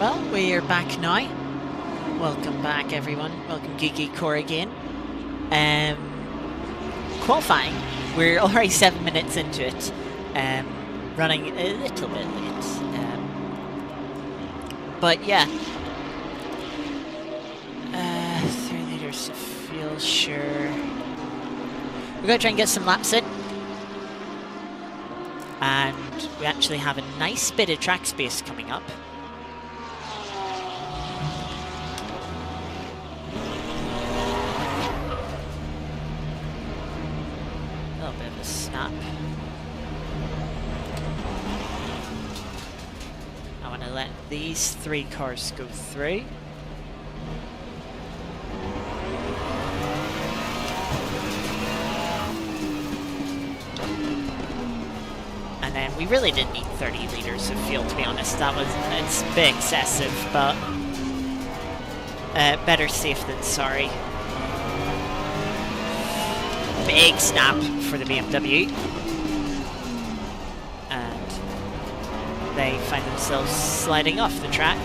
Well, we're back now. Welcome back, everyone. Welcome, Geeky Core again. Qualifying, we're already 7 minutes into it. Running a little bit late. But yeah. 3 liters of fuel, sure. We're going to try and get some laps in. And we actually have a nice bit of track space coming up. A little bit of a snap. I want to let these 3 cars go through. And then we really didn't need 30 liters of fuel, to be honest. It's a bit excessive, but better safe than sorry. Big snap for the BMW. And they find themselves sliding off the track.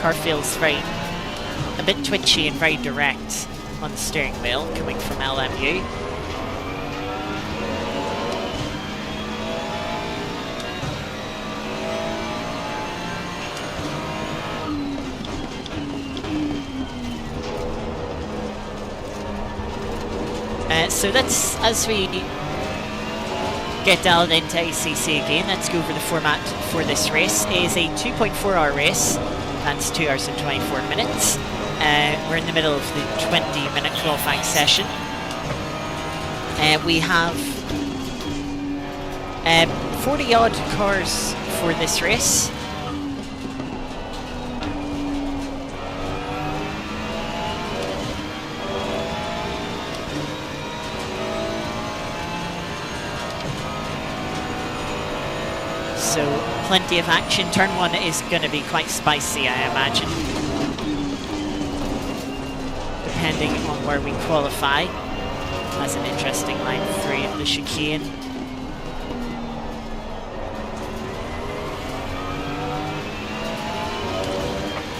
Car feels a bit twitchy and very direct on the steering wheel coming from LMU. So let's, as we get dialed into ACC again, let's go over the format for this race. It is a 2.4 hour race. That's 2 hours and 24 minutes. We're in the middle of the 20-minute qualifying session. We have 40 odd cars for this race. So plenty of action. Turn 1 is going to be quite spicy, I imagine, depending on where we qualify. That's an interesting line 3 of the chicane.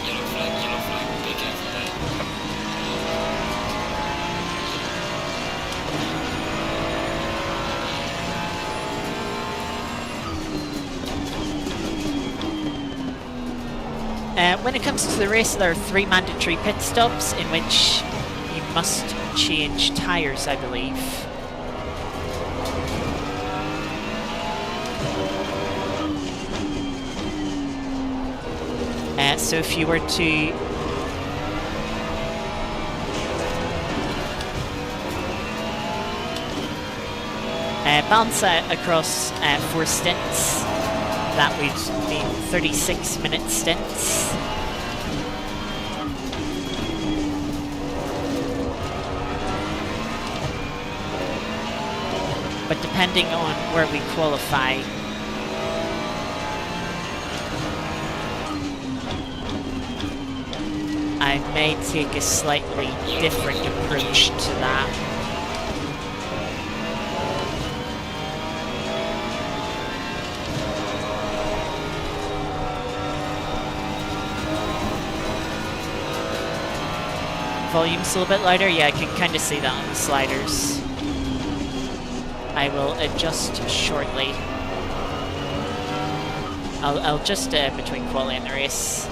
Yellow flag, be careful there. When it comes to the race, there are 3 mandatory pit stops in which you must change tyres, I believe. So if you were to balance out across 4 stints, that would mean 36-minute stints. But depending on where we qualify, I may take a slightly different approach to that. Volume's a little bit lighter. Yeah, I can kind of see that on the sliders. I will adjust shortly. I'll adjust between quali and the race.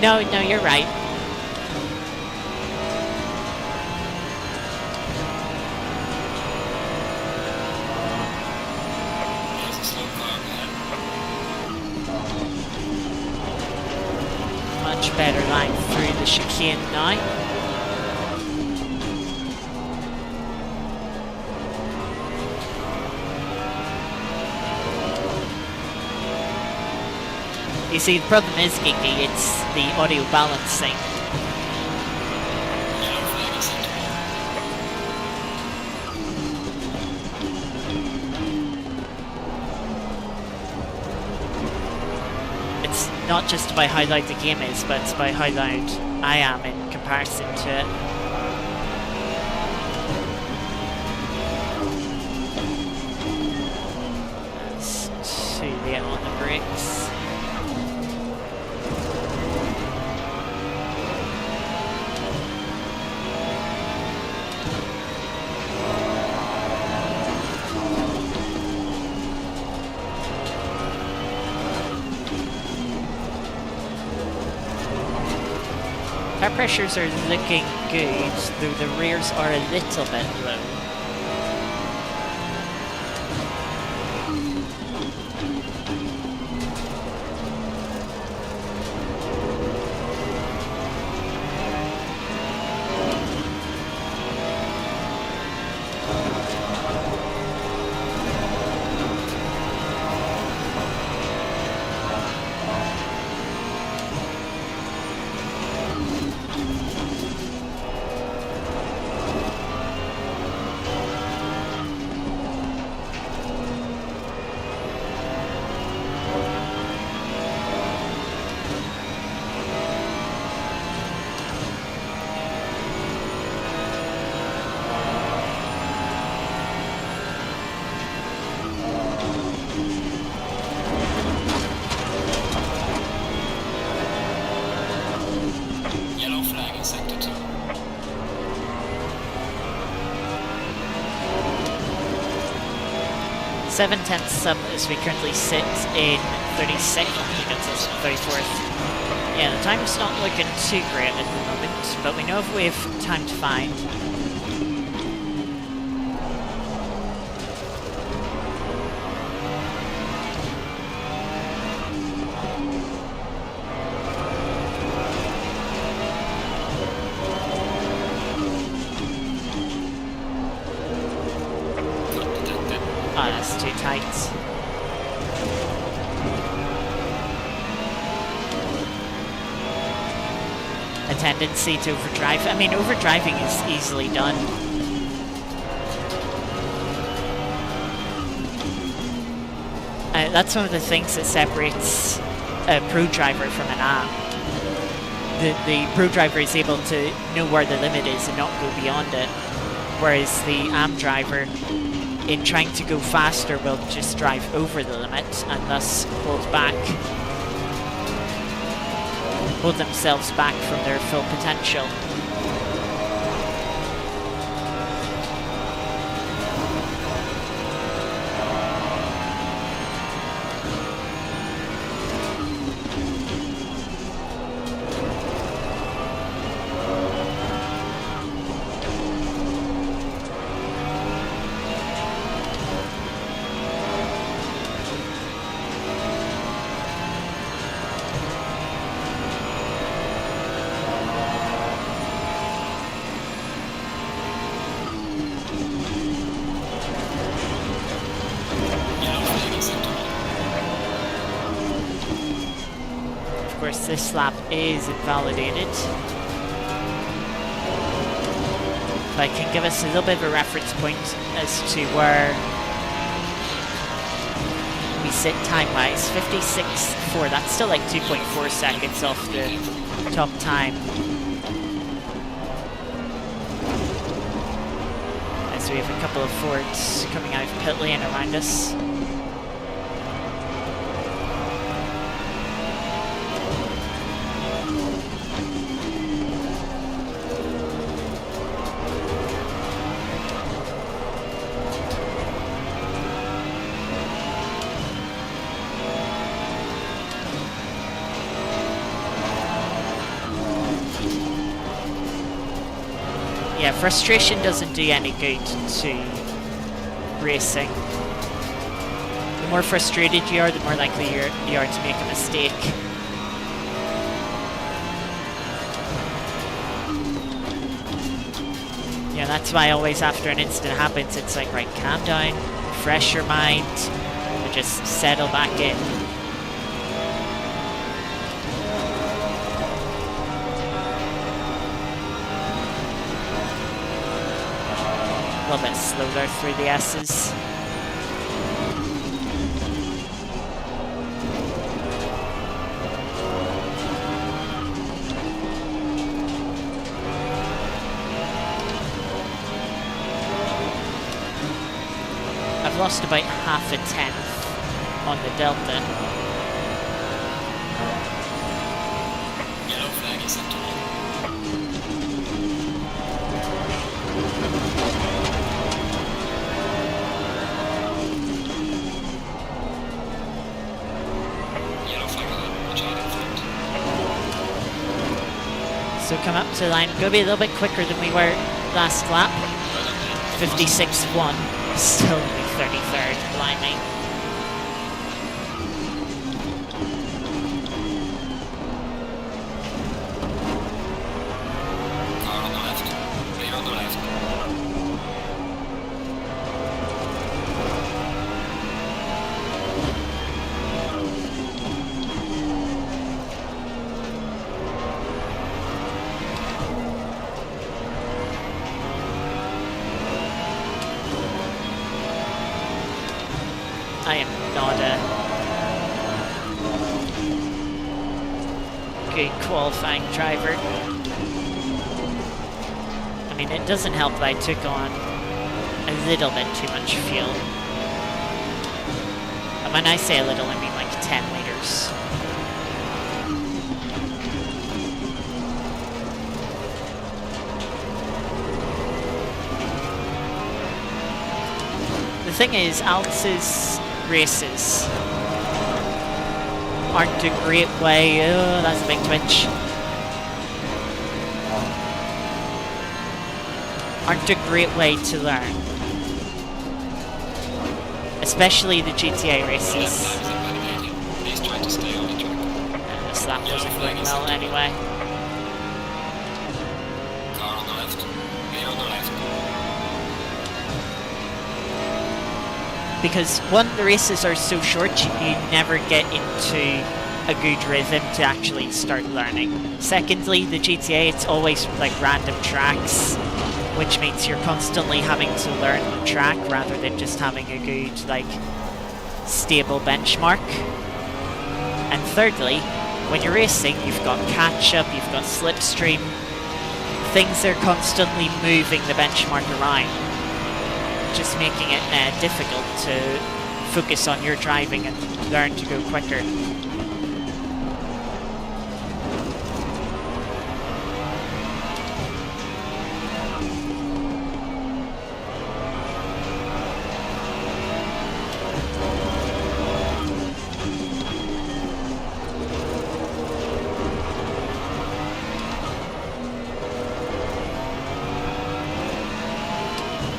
No, you're right. There's a slow car ahead. Much better line through the chicane now. You see, the problem is, Geeky, it's the audio balancing. Yellow flag is set. not just by how loud the game is, but by how loud I am in comparison to it. That's too late on the brakes. Tire pressures are looking good, though the rears are a little bit low. Yellow flag in sector 2. Seven tenths sub as we currently sit in 36th, against us 34th. Yeah, the time's not looking too great at the moment, but we know if we have time to find. Oh, that's too tight. A tendency to overdrive. I mean, overdriving is easily done. That's one of the things that separates a pro driver from an AM. The pro driver is able to know where the limit is and not go beyond it, whereas the AM driver, in trying to go faster, will just drive over the limit and thus hold themselves back from their full potential. Of course, this lap is invalidated. But it can give us a little bit of a reference point as to where we sit time-wise. 56.4, that's still like 2.4 seconds off the top time. As we have a couple of Fords coming out of pit lane around us. Yeah, frustration doesn't do any good to racing. The more frustrated you are, the more likely you are to make a mistake. Yeah, that's why always after an incident happens, it's like, right, calm down, refresh your mind, and just settle back in. A little bit slower through the S's. we've lost about half a tenth on the delta. Yellow flag is set to on. Yellow flag on. Watch out in front. So come up to the line. Go be a little bit quicker than we were last lap. 56.1. Still only 33rd. Blimey. Car on the left. Clear on the left. I am not a good qualifying driver. I mean, it doesn't help that I took on a little bit too much fuel. And when I say a little, I mean like 10 liters. The thing is, Alex's races aren't a great way. Oh, that's a big twitch. Aren't a great way to learn. Especially the GTA races. Left flag is invalidated. Please try to stay on the track. This lap wasn't going well anyway. Car on the left. Clear on the left. Because one, the races are so short, you never get into a good rhythm to actually start learning. Secondly, the GTA, it's always like random tracks, which means you're constantly having to learn the track rather than just having a good, like, stable benchmark. And thirdly, when you're racing, you've got catch-up, you've got slipstream. Things are constantly moving the benchmark around, just making it difficult to focus on your driving and learn to go quicker.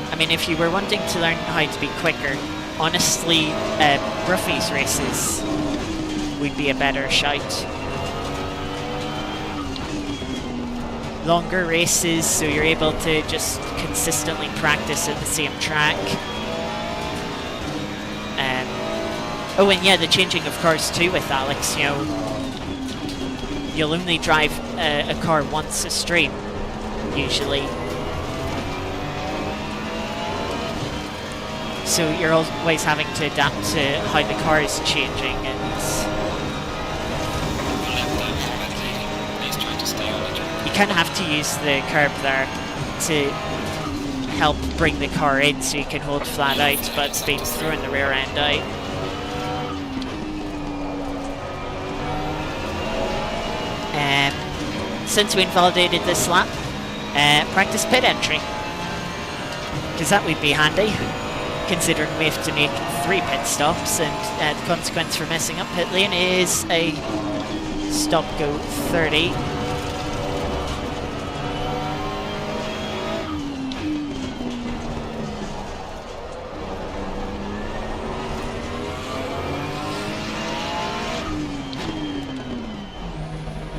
I mean, if you were wanting to learn how to be quicker, honestly, Bruffy's races would be a better shout. Longer races, so you're able to just consistently practice at the same track. Oh, and yeah, the changing of cars too with Alex, you know, you'll only drive a car once a stream, usually. So you're always having to adapt to how the car is changing, and you kind of have to use the curb there to help bring the car in so you can hold flat out, but be throwing the rear end out. Since we invalidated this lap, practice pit entry, because that would be handy, considering we have to make 3 pit stops, and the consequence for messing up pit lane is a stop go 30.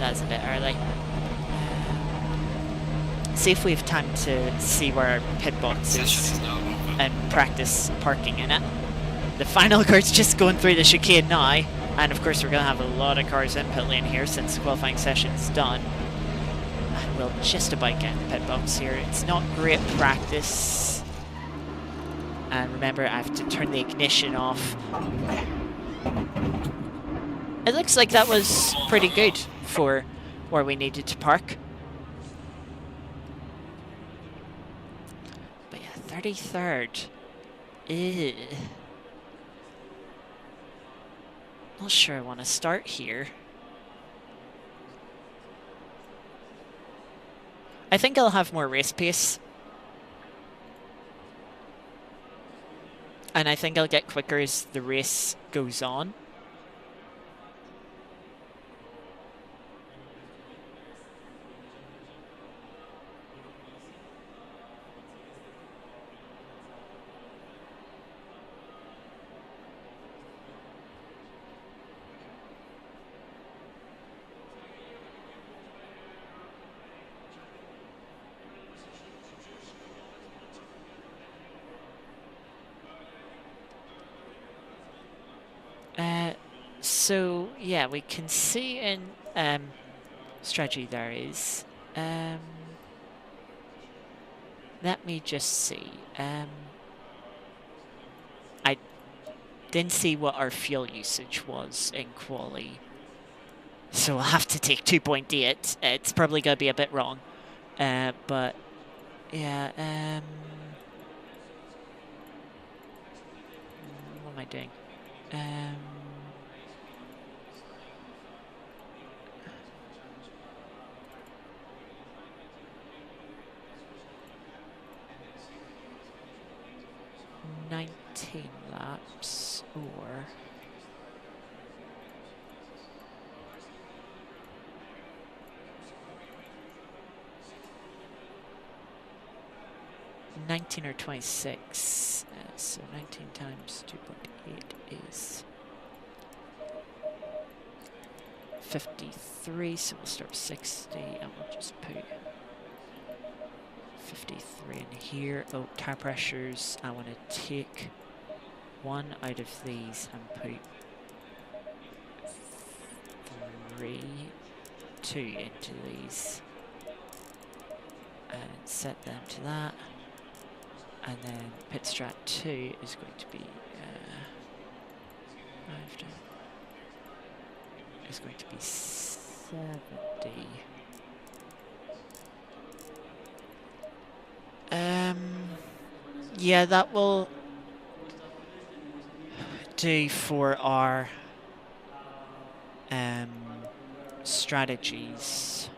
That's a bit early. See if we have time to see where our pit box is and practice parking in it. The final car's just going through the chicane now, and of course we're going to have a lot of cars in pit lane here since the qualifying session's done. And we'll just about get in the pit box here. It's not great practice. And remember, I have to turn the ignition off. It looks like that was pretty good for where we needed to park. But yeah, 33rd Not sure I want to start here. I think I'll have more race pace. And I think I'll get quicker as the race goes on. So yeah, we can see in strategy there is. Let me just see. I didn't see what our fuel usage was in quali, so we'll have to take 2.8. It's probably gonna be a bit wrong, but yeah. What am I doing? 19 laps or 19 or 26. So 19 times 2.8 is 53. So we'll start with 60 and we'll just put 53 in here. Oh, tire pressures. I want to take one out of these and put 2 into these and set them to that. And then pit strat 2 is going to be 70. Yeah, that will do for our strategies.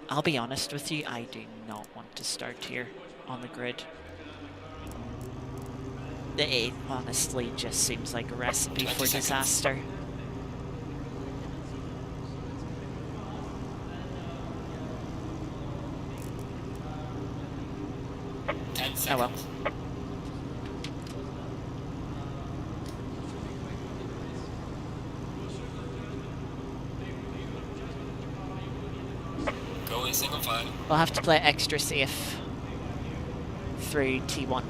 I'll be honest with you, I do not want to start here on the grid. It honestly just seems like a recipe for disaster. Oh well. Going single file. We'll have to play extra safe through T1.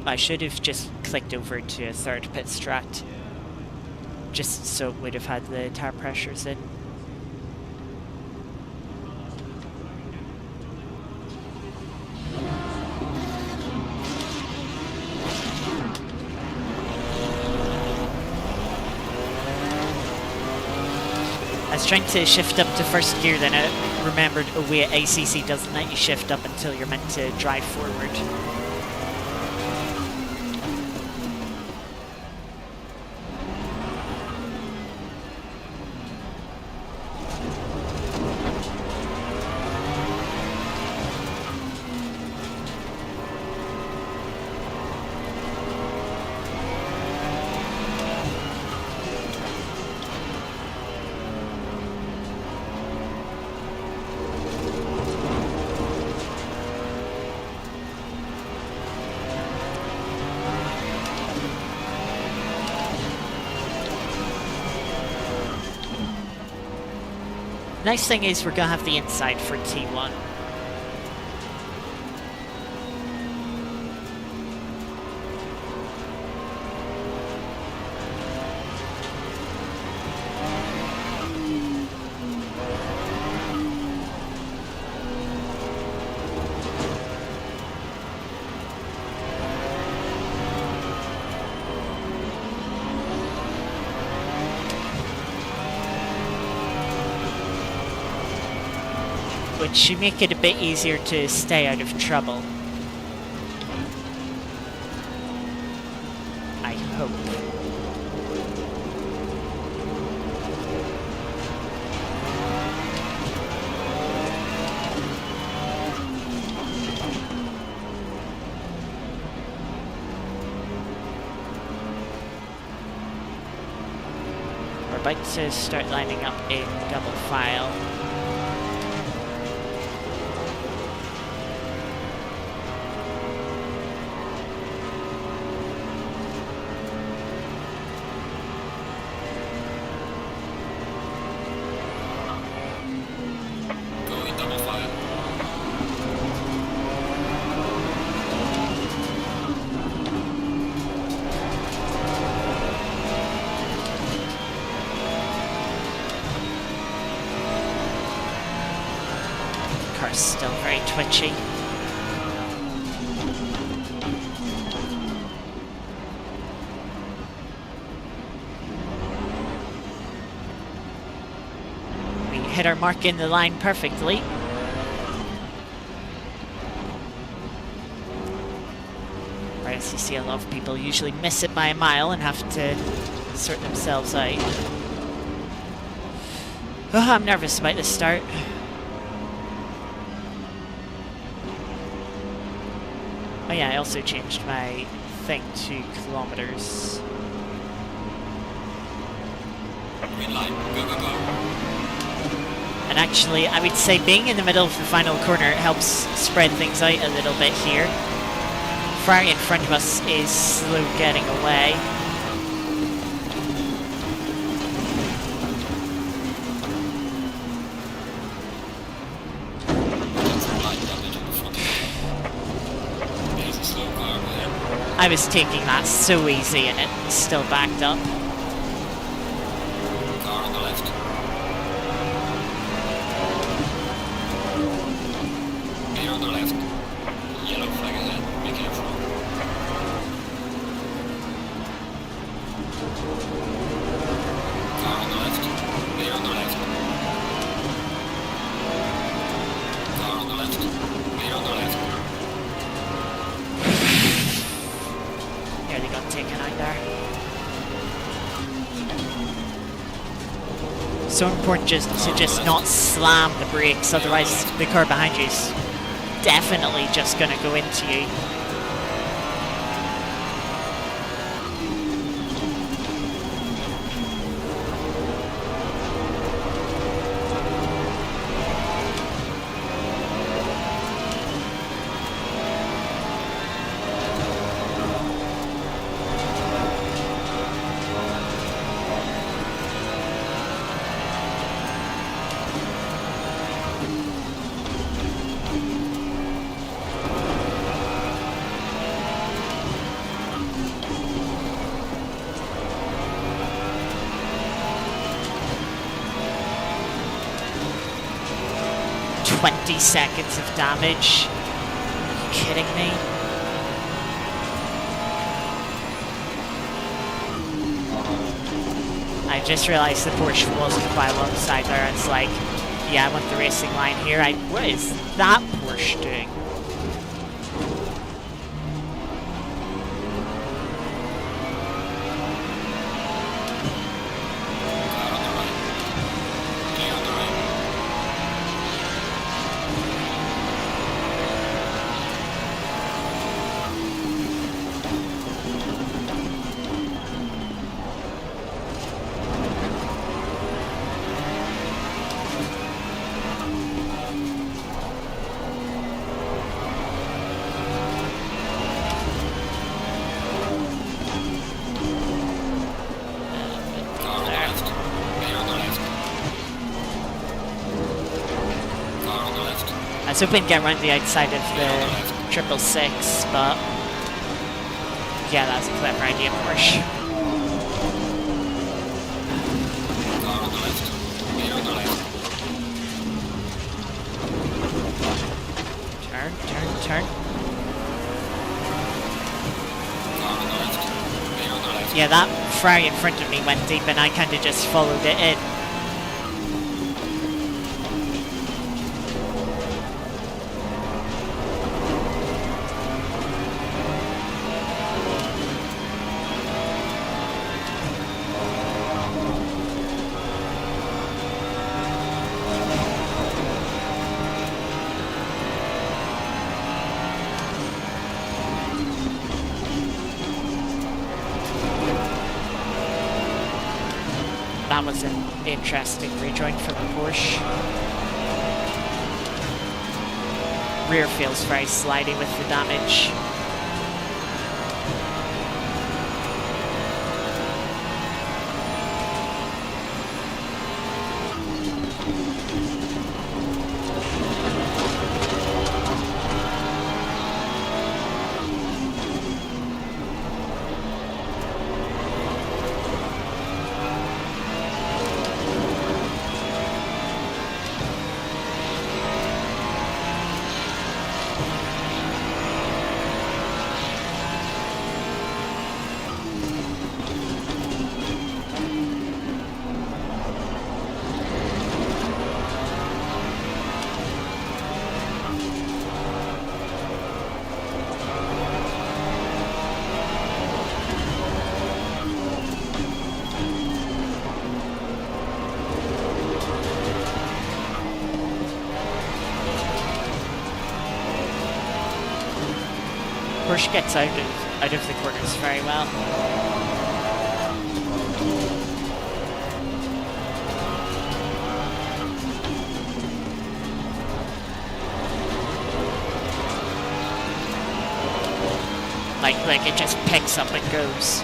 I should have just clicked over to a third pit strat, just so it would have had the tire pressures in. I was trying to shift up to first gear, then I remembered, oh wait, ACC doesn't let you shift up until you're meant to drive forward. Nice thing is we're gonna have the inside for T1. which should make it a bit easier to stay out of trouble. I hope. We're about to start lining up in double file. Car's still very twitchy. We hit our mark in the line perfectly. For ACC, a lot of people usually miss it by a mile and have to sort themselves out. Oh, I'm nervous about this start. Oh yeah, I also changed my thing to kilometers. Green line, go, go, go. And actually, I would say being in the middle of the final corner helps spread things out a little bit here. Ferrari in front of us is slow getting away. I was taking that so easy and it still backed up. Car on the left. Clear on the left. Yellow flag ahead. Be careful. Car on the left. Clear on the left. Car on the left. Clear on the left. Nearly got taken out there. So important just to not slam the brakes, otherwise the car behind you is definitely just going to go into you. Seconds of damage. Are you kidding me? I just realized the Porsche wasn't quite alongside there. It's like, yeah, I want the racing line here. What is that Porsche doing? I was hoping to get around the outside of the 666, but yeah, that's a clever idea, Porsche. Car on the left. Clear on the left. Turn, turn, turn. Car on the left. Clear on the left. Yeah, that Ferrari in front of me went deep and I kind of just followed it in. That was an interesting rejoin from the Porsche. Rear feels very slidey with the damage. Porsche gets out of the corners very well. Like it just picks up and goes.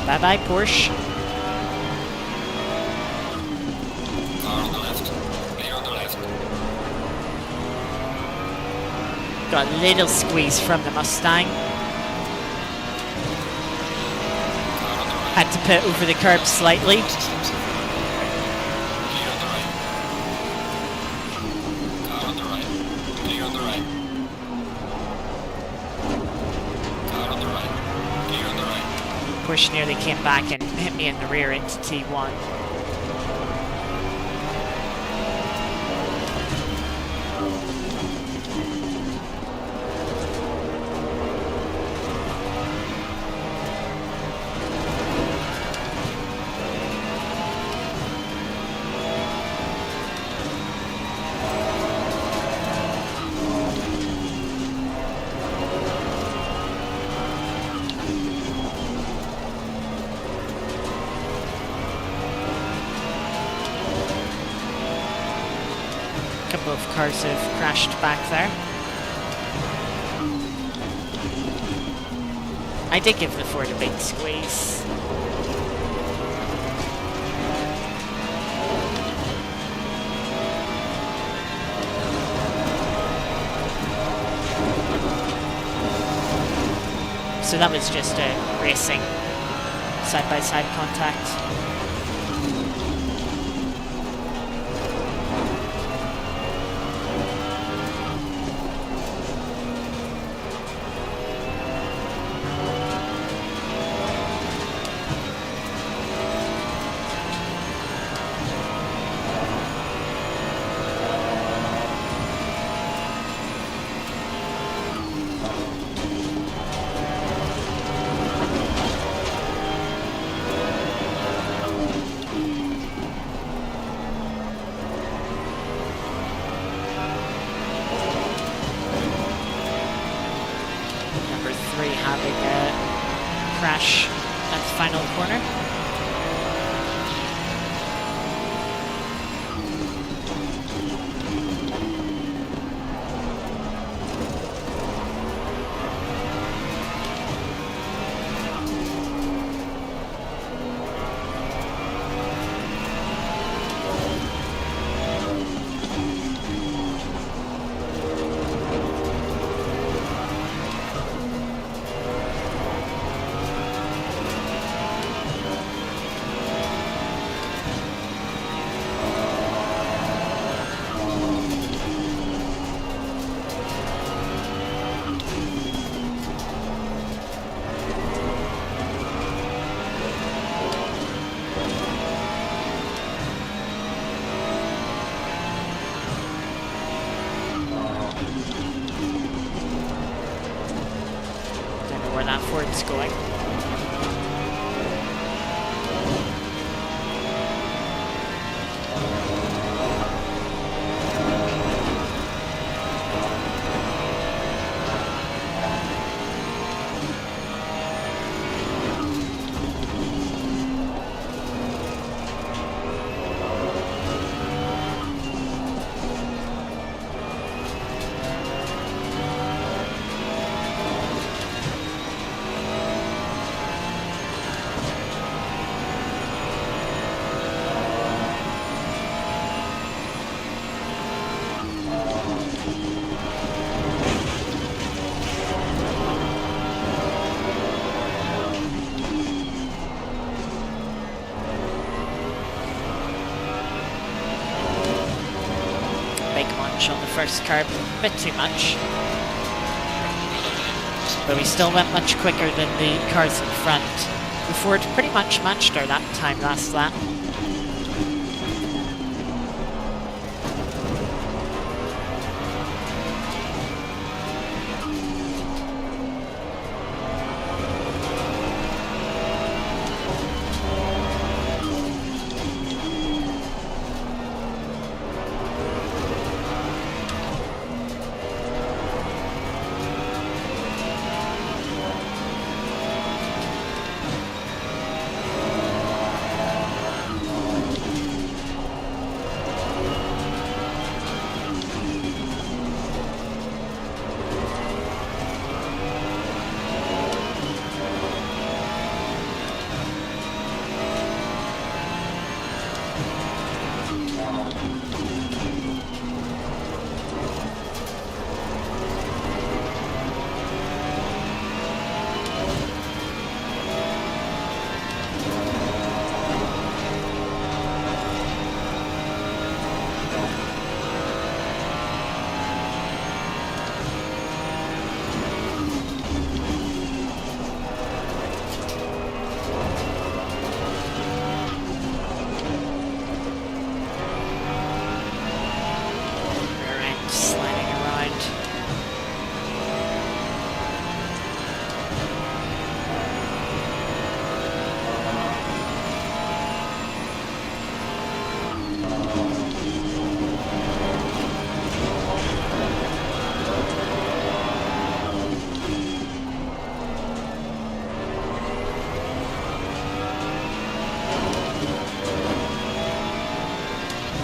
Bye-bye, Porsche. Car on the left. Clear on the left. Got a little squeeze from the Mustang. Car on the right. Had to put over the curb slightly. Clear on the right. Car on the right. Clear on the right. Car on the right. Clear on the right. Porsche nearly came back and hit me in the rear into T1. Couple of cars have crashed back there. I did give the Ford a big squeeze. So that was just a racing side-by-side contact. Having a crash at the final corner. Ford's going. On the first curb, a bit too much, but we still went much quicker than the cars in front. The Ford pretty much matched our lap time last lap.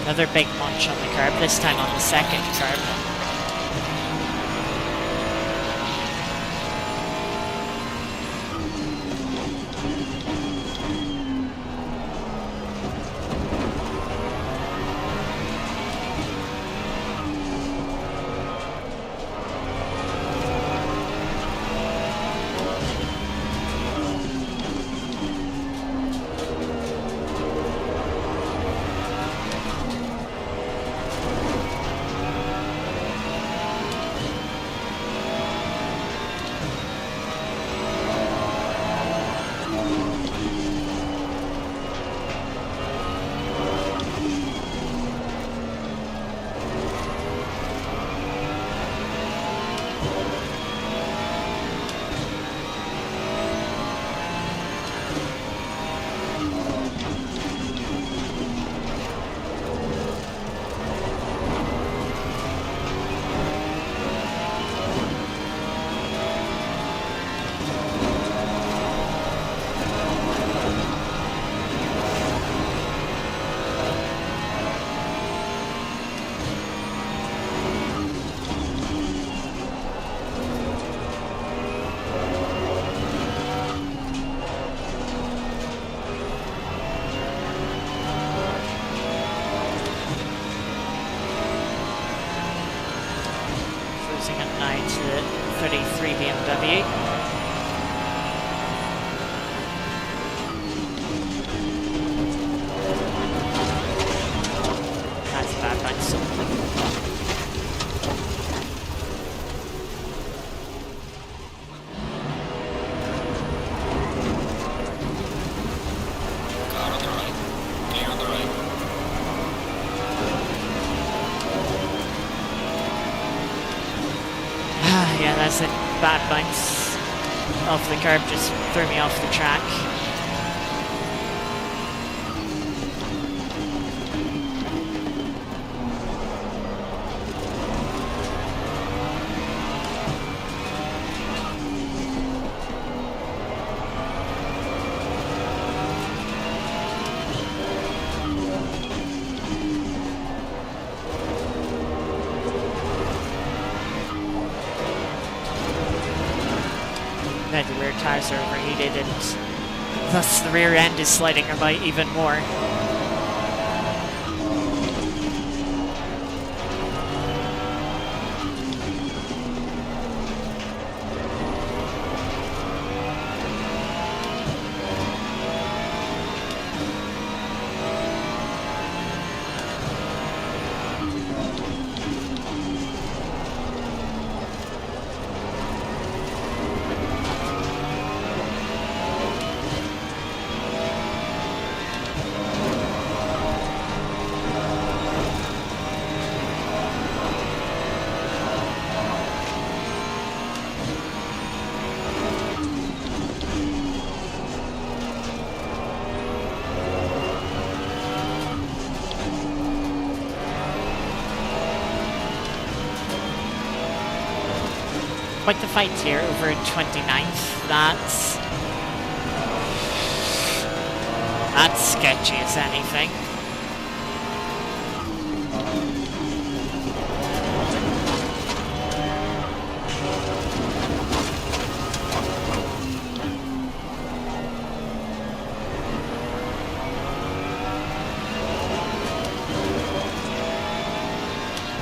Another big munch on the curb, this time on the second curb. At 9 to the 33 BMW. That's a bad bounce. Car on the right. Clear on the right. Yeah, that's a bad bounce. off the curb just threw me off the track. Now the rear tyres are overheated and thus the rear end is sliding about even more. Quite the fight here over 29th. That's sketchy as anything.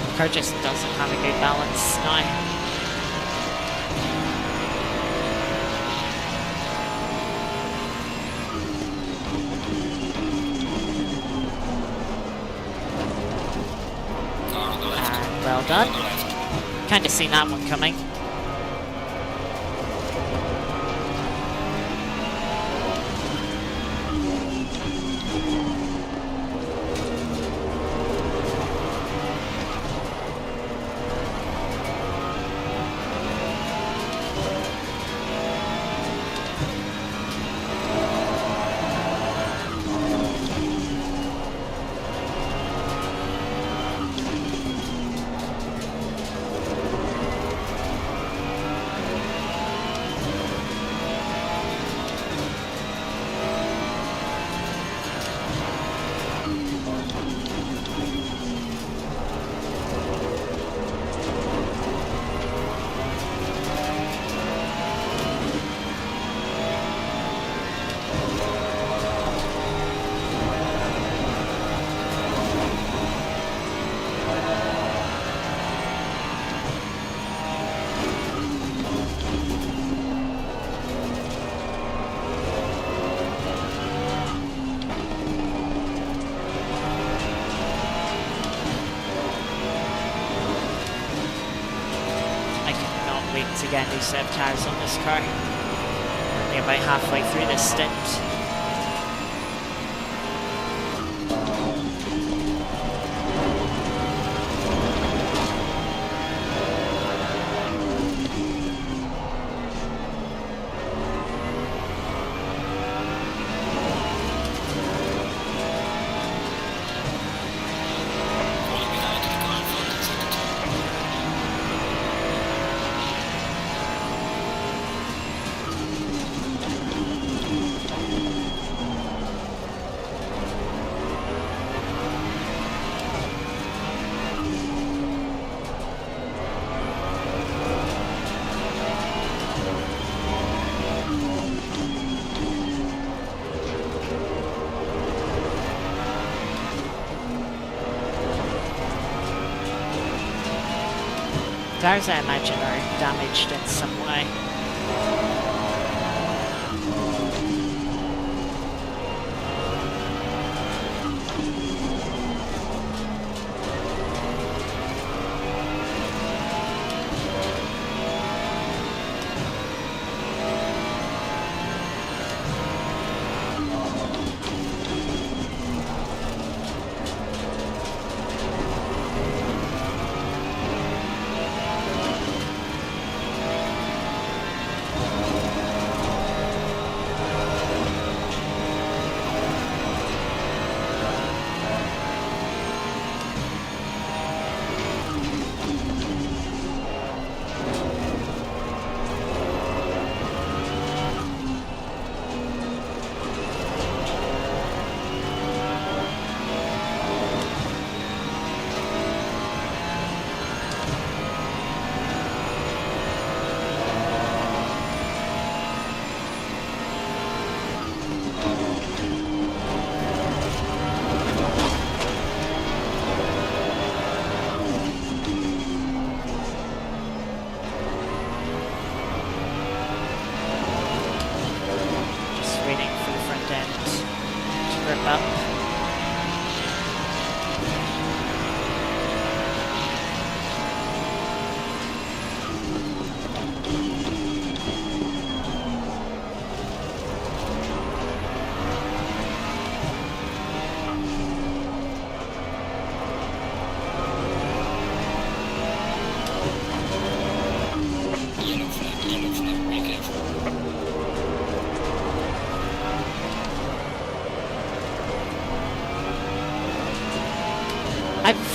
The car just doesn't have a good balance now. Well done. Kind of seen that one coming. To get new set of tyres on this car. Only about halfway through this stint. Tires, I imagine, are damaged in some way.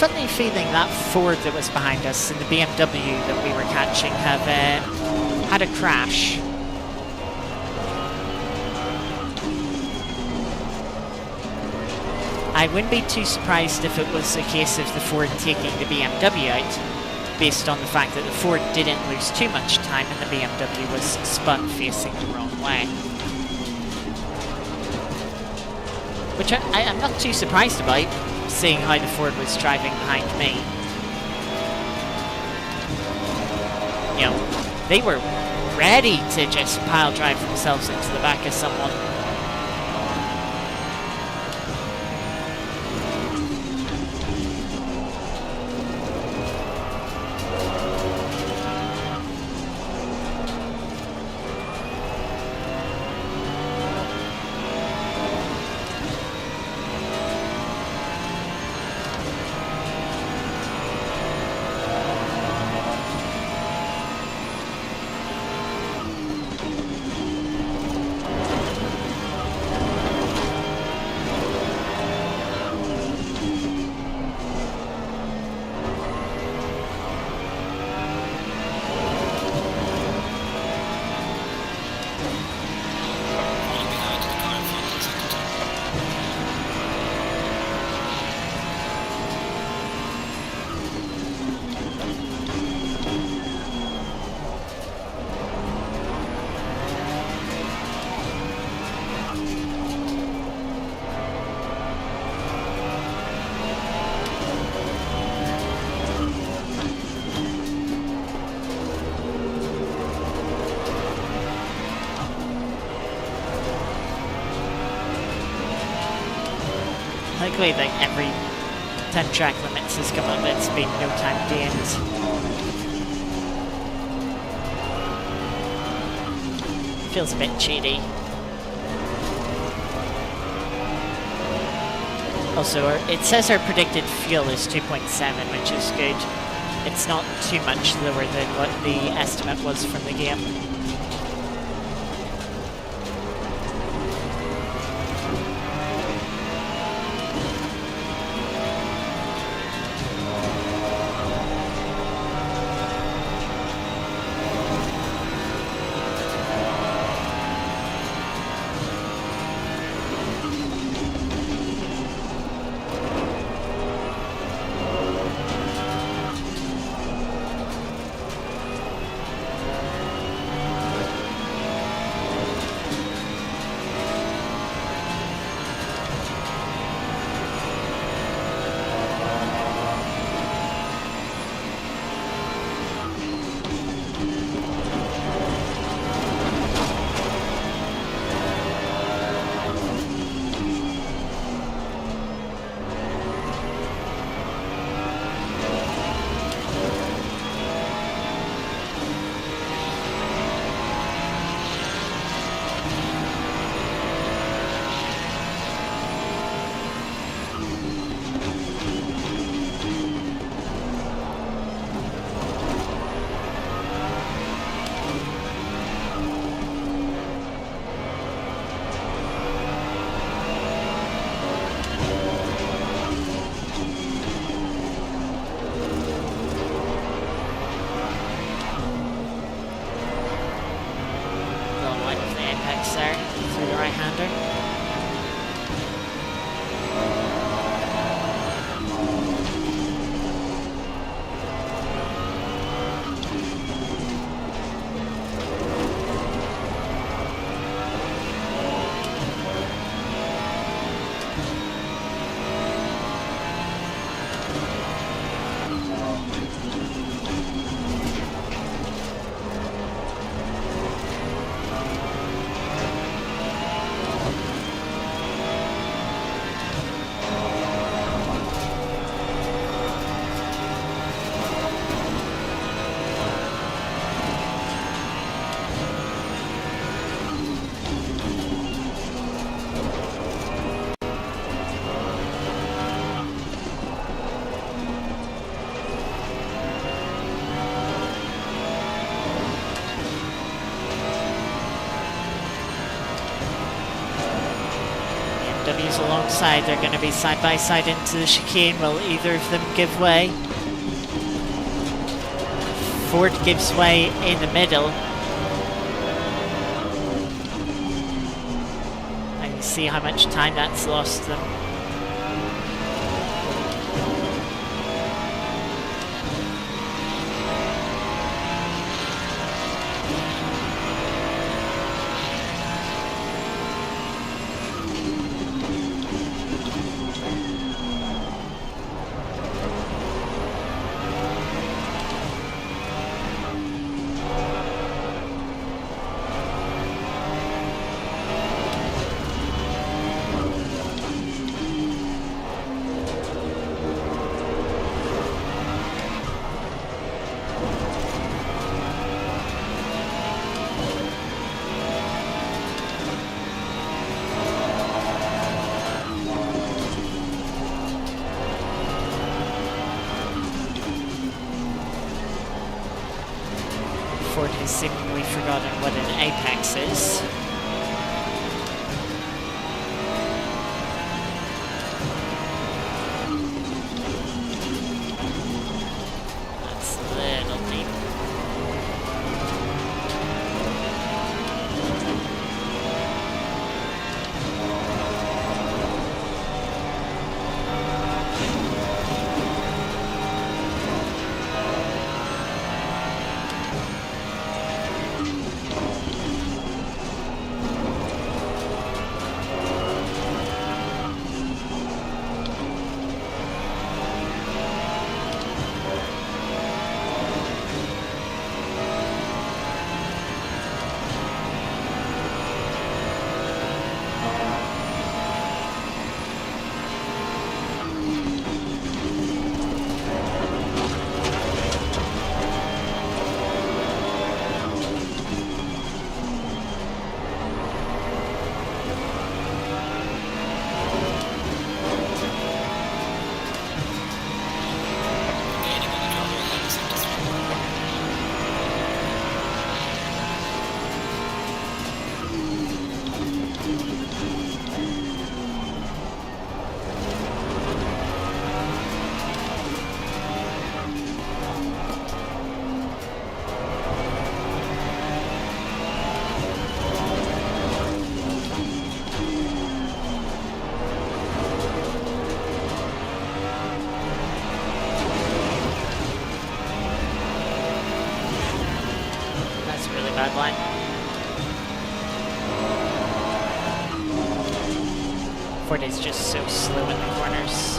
funny feeling that Ford that was behind us and the BMW that we were catching have had a crash. I wouldn't be too surprised if it was a case of the Ford taking the BMW out, based on the fact that the Ford didn't lose too much time and the BMW was spun facing the wrong way. Which I'm not too surprised about, seeing how the Ford was driving behind me. You know, they were ready to just pile drive themselves into the back of someone. Luckily, like every 10 track limits has come up, it's been no time gains. Feels a bit cheaty. Also, it says our predicted fuel is 2.7, which is good. It's not too much lower than what the estimate was from the game. BMWs alongside. They're going to be side by side into the chicane. Will either of them give way? Ford gives way in the middle. And you see how much time that's lost them. Ford has seemingly forgotten what an apex is. That's a little deep. Bad line. Ford is just so slow in the corners.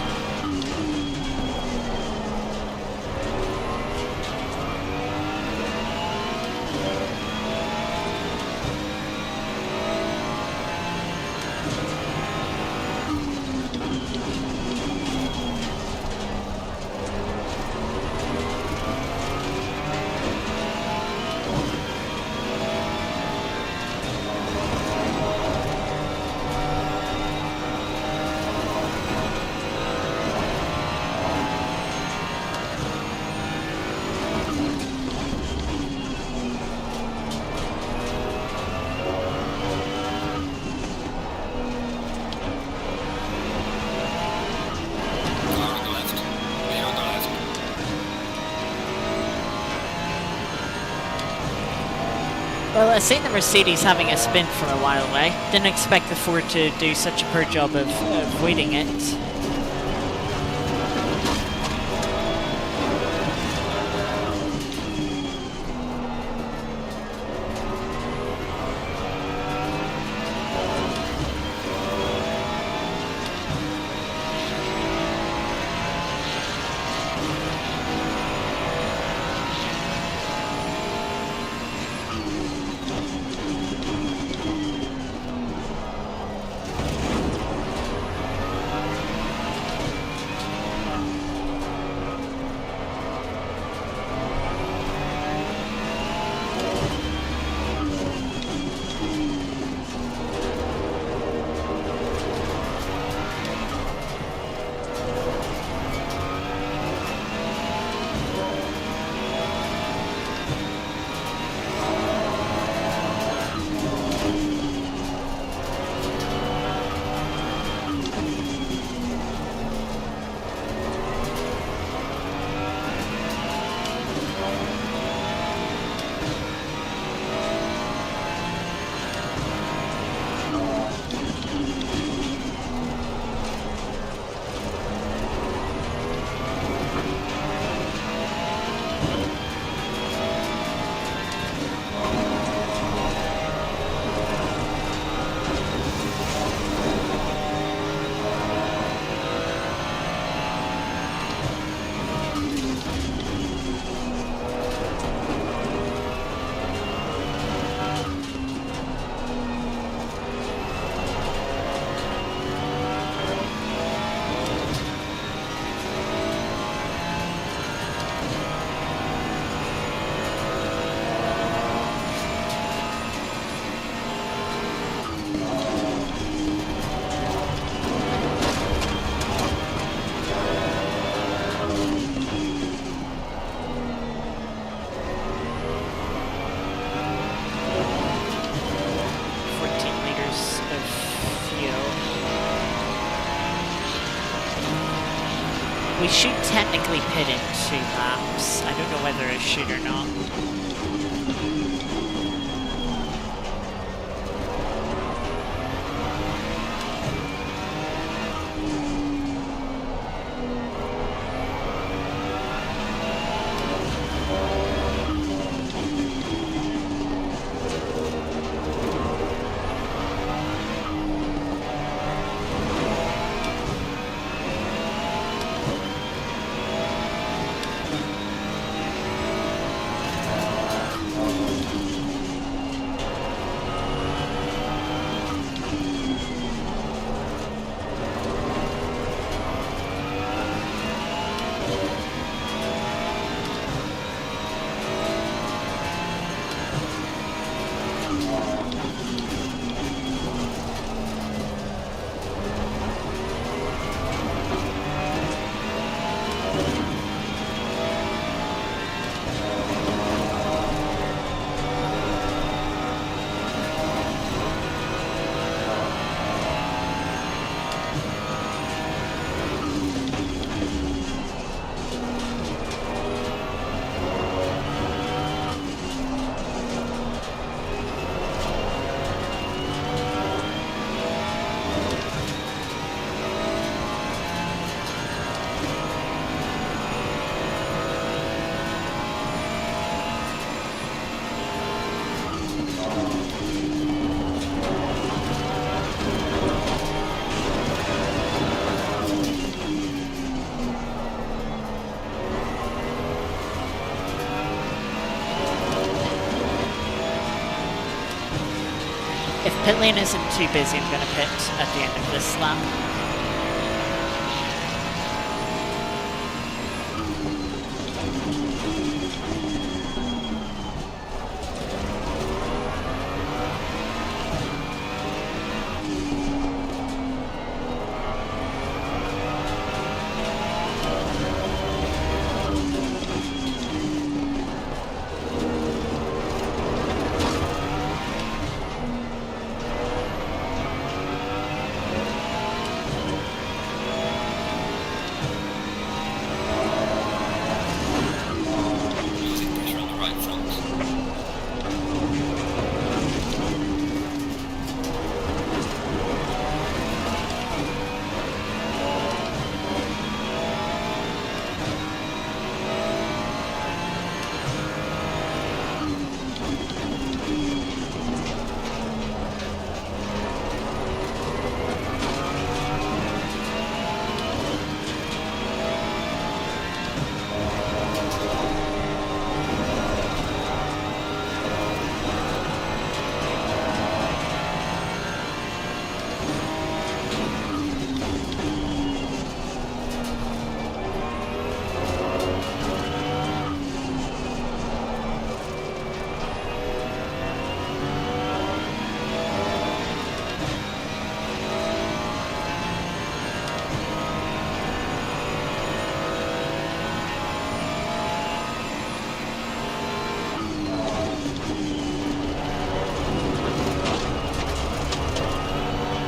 Well, I've seen the Mercedes having a spin from a while away. Didn't expect the Ford to do such a poor job of avoiding it. We should technically pit in 2 laps. I don't know whether I should or not. If pit lane isn't too busy, I'm going to pit at the end of this lap. Losing pressure on the right front.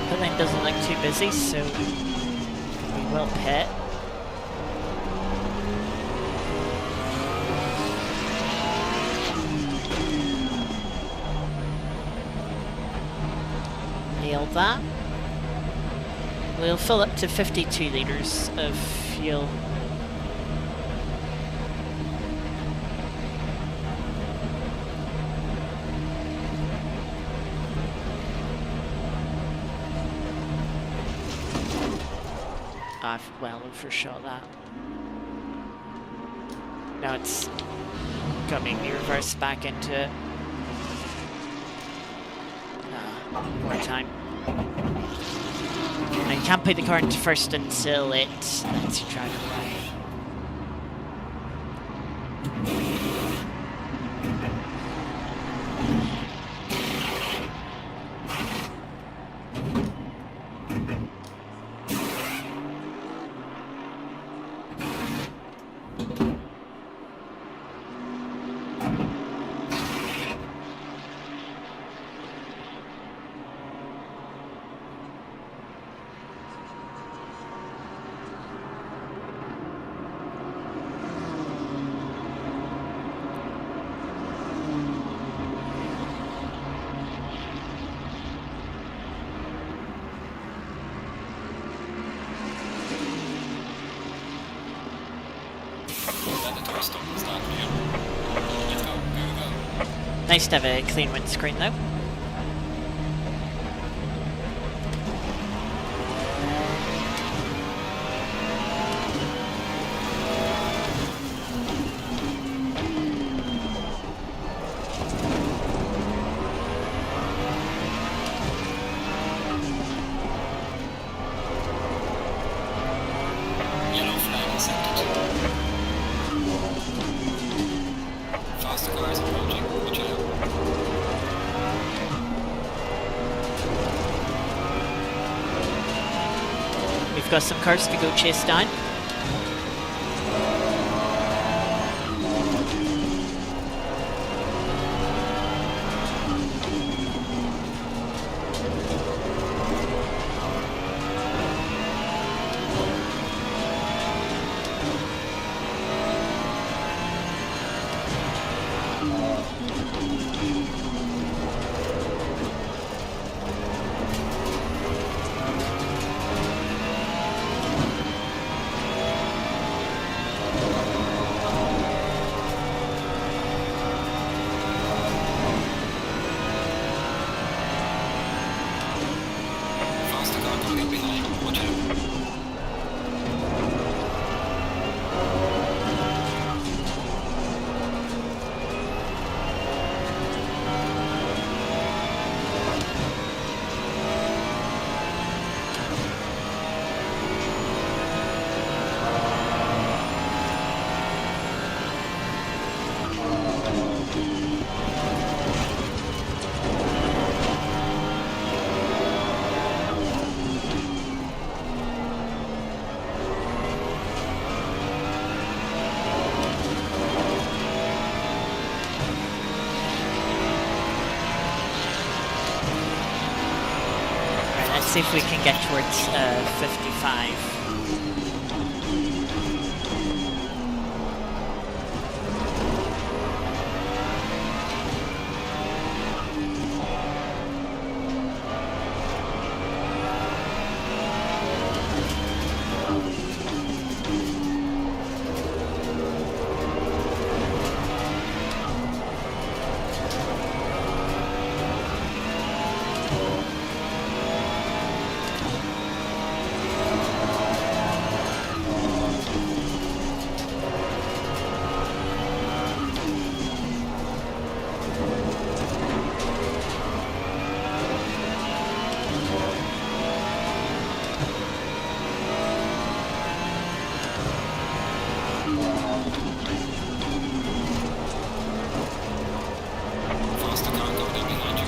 Pit lane doesn't look too busy, so we will pit. Nailed that. We'll fill up to 52 litres of fuel. I've well overshot that. Now it's got me reverse back into it. More time. And you can't put the car into first until it lets you drive it right. first stop and start again. Let's go, go. Nice to have a clean windscreen though. Yellow flag accepted. Faster cars approaching, watch out. We've got some cars to go chase down. Faster car coming up behind, watch out. Right, let's see if we can get towards 55. Faster car coming up behind you.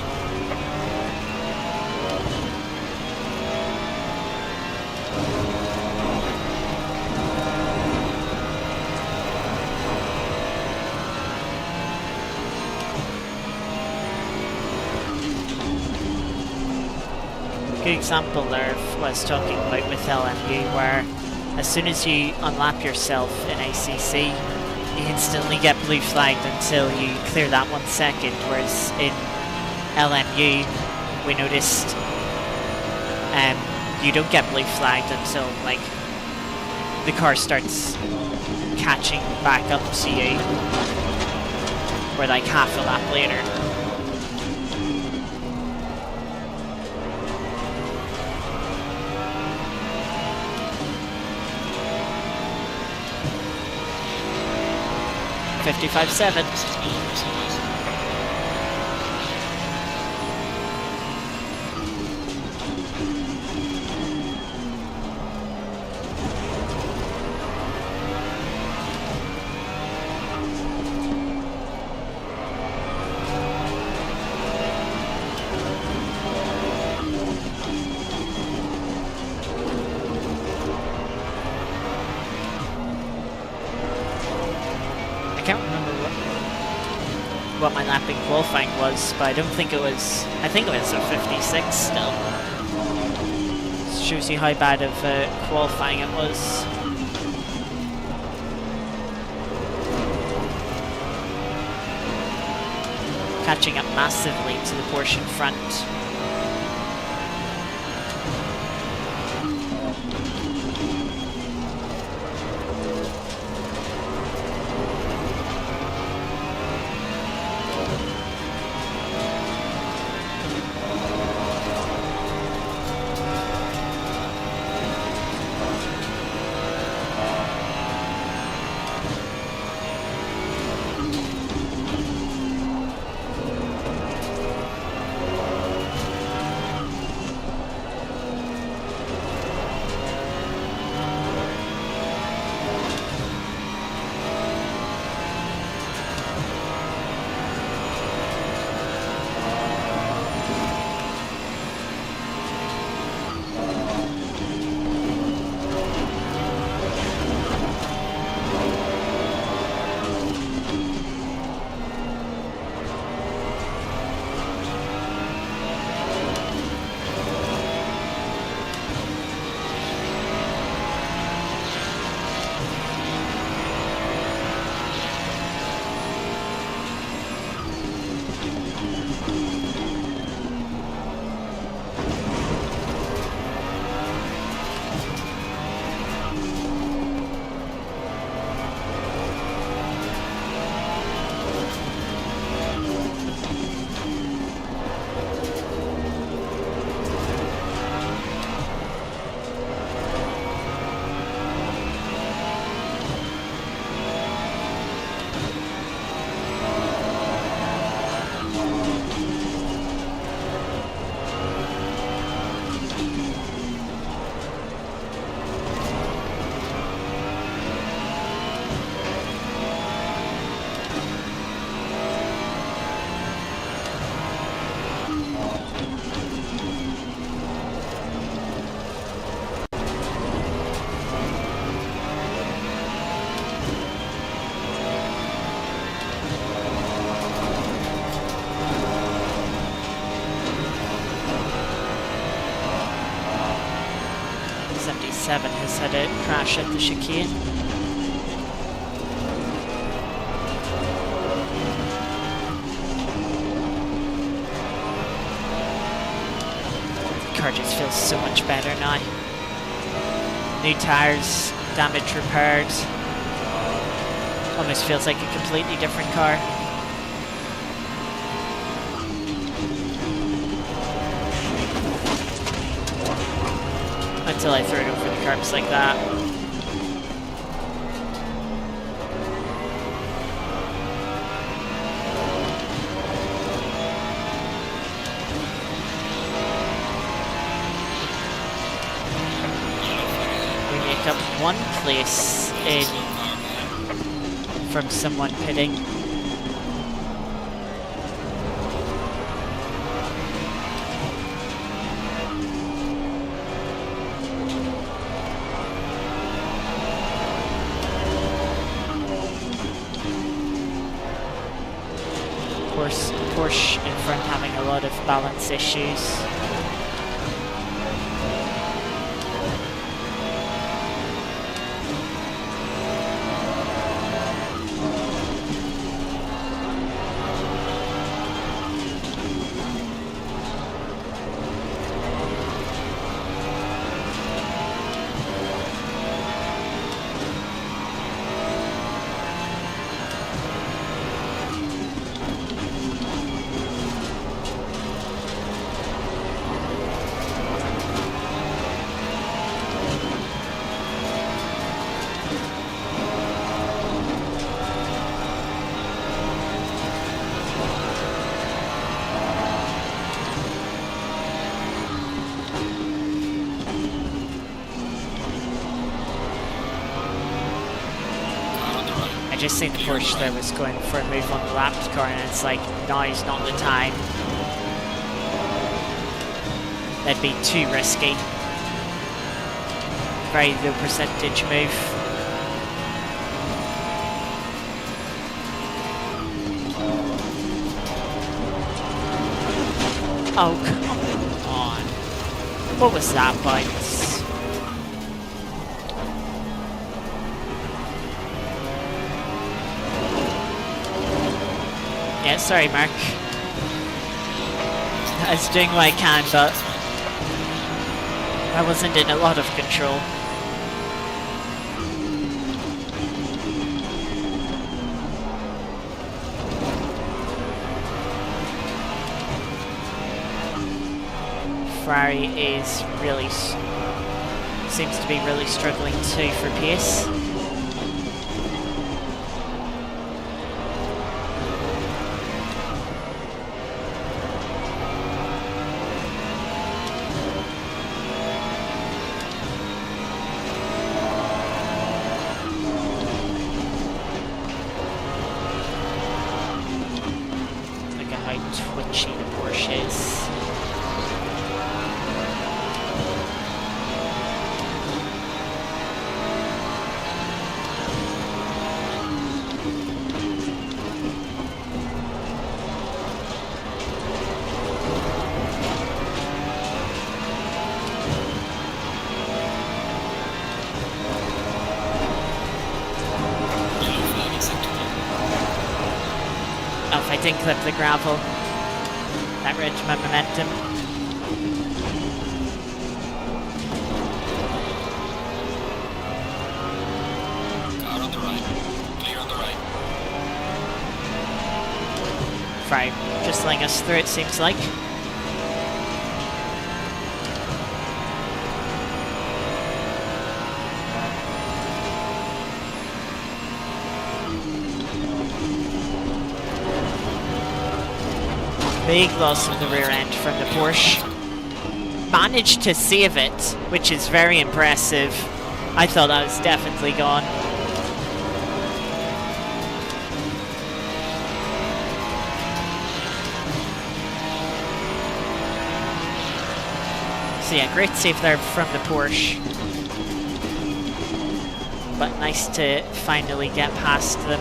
Good example there of what I was talking about with LMU, where as soon as you unlap yourself in ACC, you instantly get blue flagged until you clear that 1 second, whereas in LMU we noticed you don't get blue flagged until like the car starts catching back up to you, or like half a lap later. $55.7. I can't remember what my lap in qualifying was, but I don't think it was. I think it was a 56 still. Shows you how bad of qualifying it was. Catching up massively to the Porsche in front. 7 has had a crash at the chicane. The car just feels so much better now. New tyres, damage repaired. Almost feels like a completely different car. Until I throw it over the curbs like that. We make up one place in from someone pitting. Porsche in front having a lot of balance issues. I just seen the Porsche that was going for a move on the lapped car, and it's like, now is not the time. That'd be too risky. Very low percentage move. Oh, come on. What was that bounce? Yeah, sorry, Mark. I was doing what I can, but I wasn't in a lot of control. Ferrari is really seems to be really struggling too for pace. Look at how twitchy the Porsche is. Oh, if I didn't clip the gravel, that wrecked my momentum. Car on the right. Clear on the right. Right, just letting us through, it seems like. Big loss of the rear end from the Porsche. Managed to save it, which is very impressive. I thought that was definitely gone. So yeah, great save there from the Porsche. But nice to finally get past them.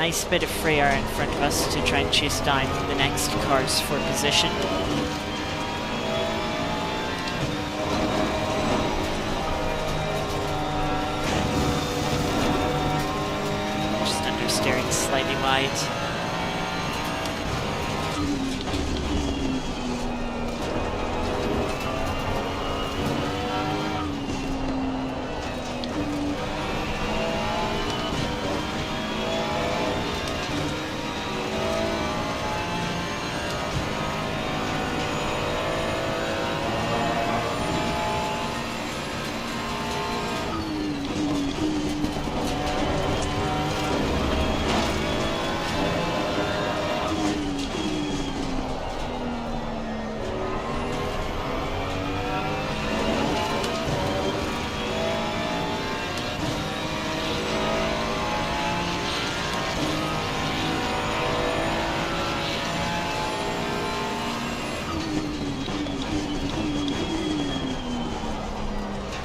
Nice bit of free air in front of us to try and chase down the next cars for position. Just understeering slightly wide.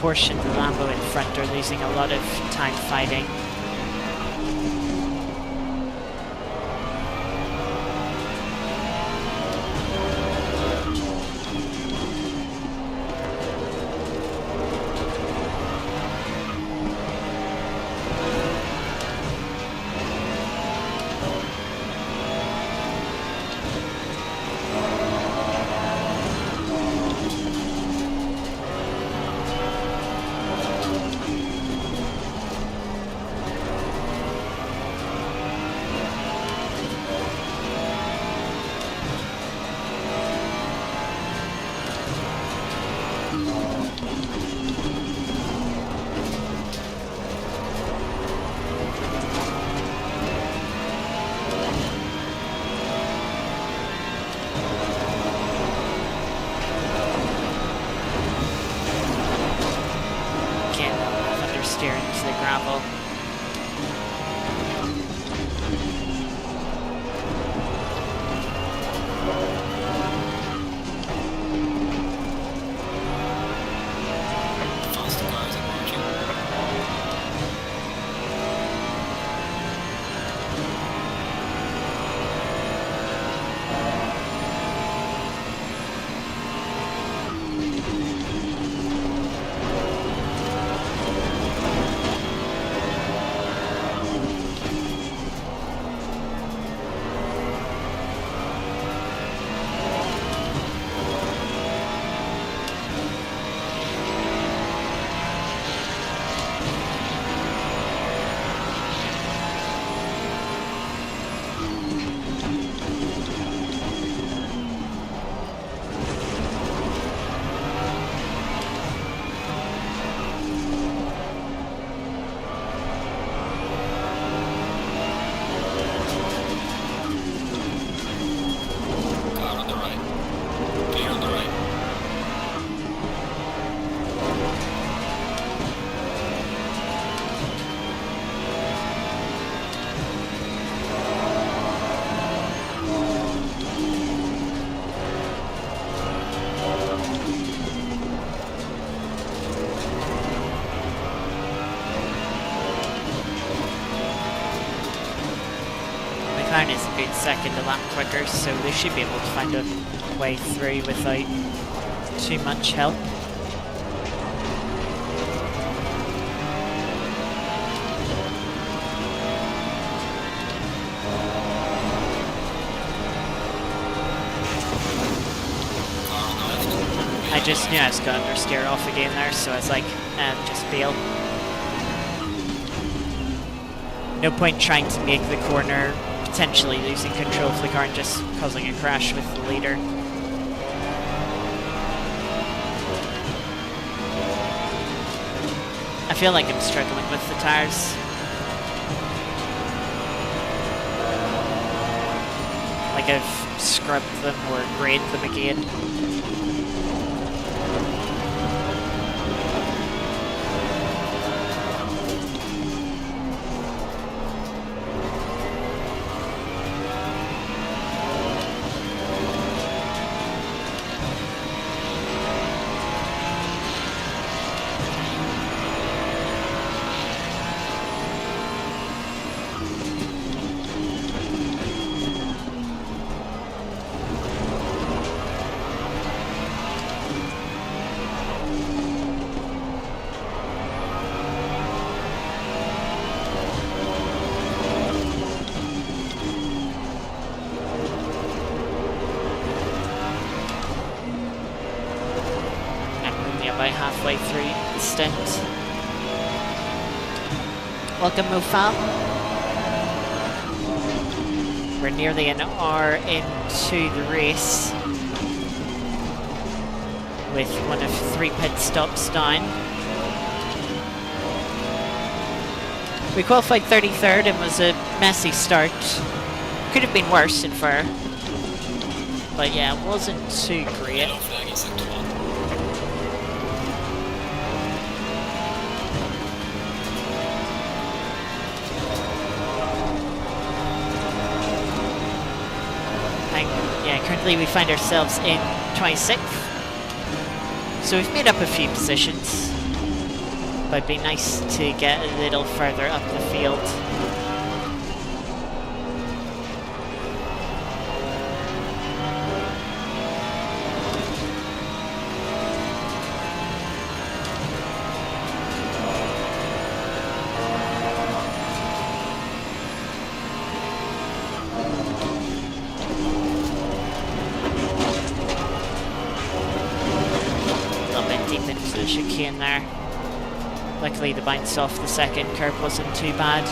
Porsche and the Lambo in front are losing a lot of time fighting. Steering to the gravel. Faster cars approaching. McLaren is a good second a lap quicker, so they should be able to find a way through without too much help. I just knew I was going to understeer off again there, so I was like, just bail. No point trying to make the corner, potentially losing control of the car and just causing a crash with the leader. I feel like I'm struggling with the tires. Like I've scrubbed them or graded them again. about halfway through the stint. Welcome, Mofal. We're nearly an hour into the race, with one of 3 pit stops down. We qualified 33rd and was a messy start. Could have been worse in fair. But yeah, it wasn't too great. Yellow flag is at 1. And yeah, currently we find ourselves in 26th. So we've made up a few positions. But it'd be nice to get a little further up the field. The chicane there. Luckily the bounce off the second curb wasn't too bad.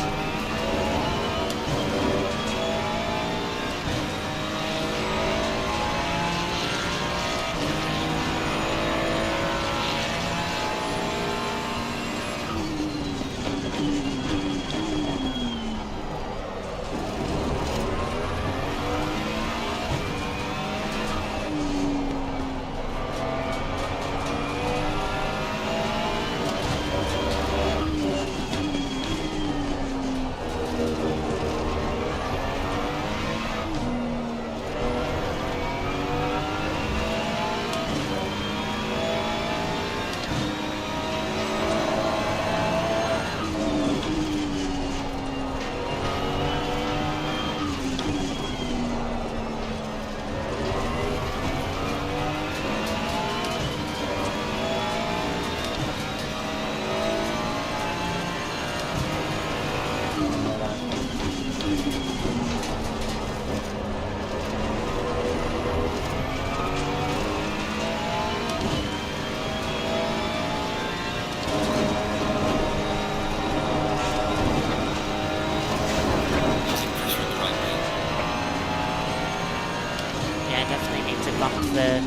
The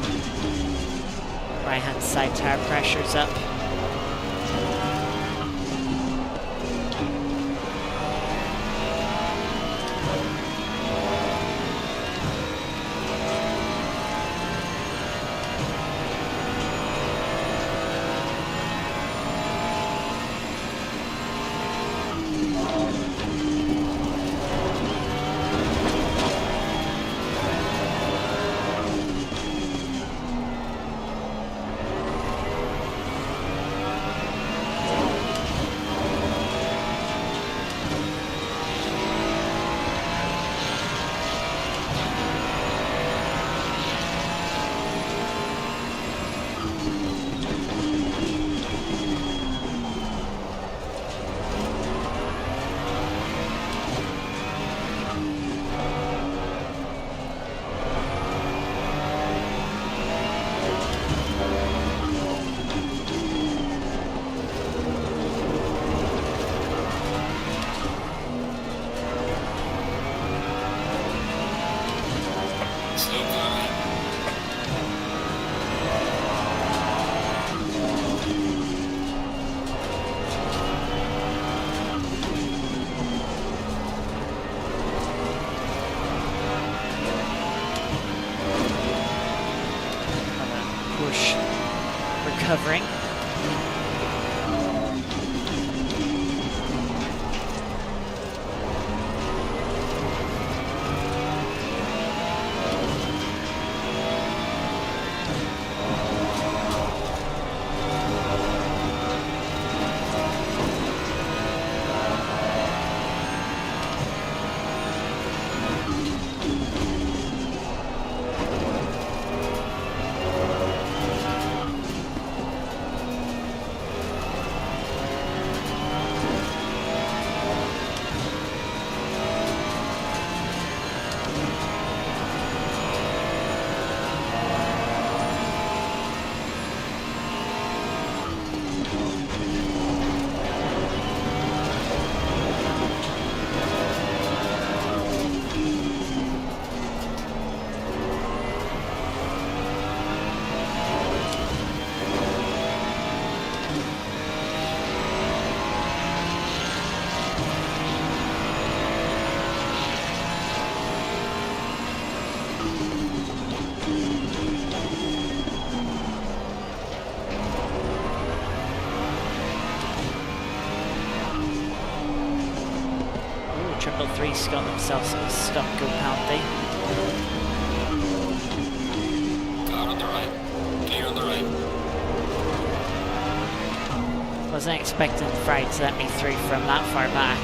right hand side tire pressure's up. Recovering. 3's got themselves a stop go penalty. Car on the right. Clear on the right. Wasn't expecting Fry to let me through from that far back.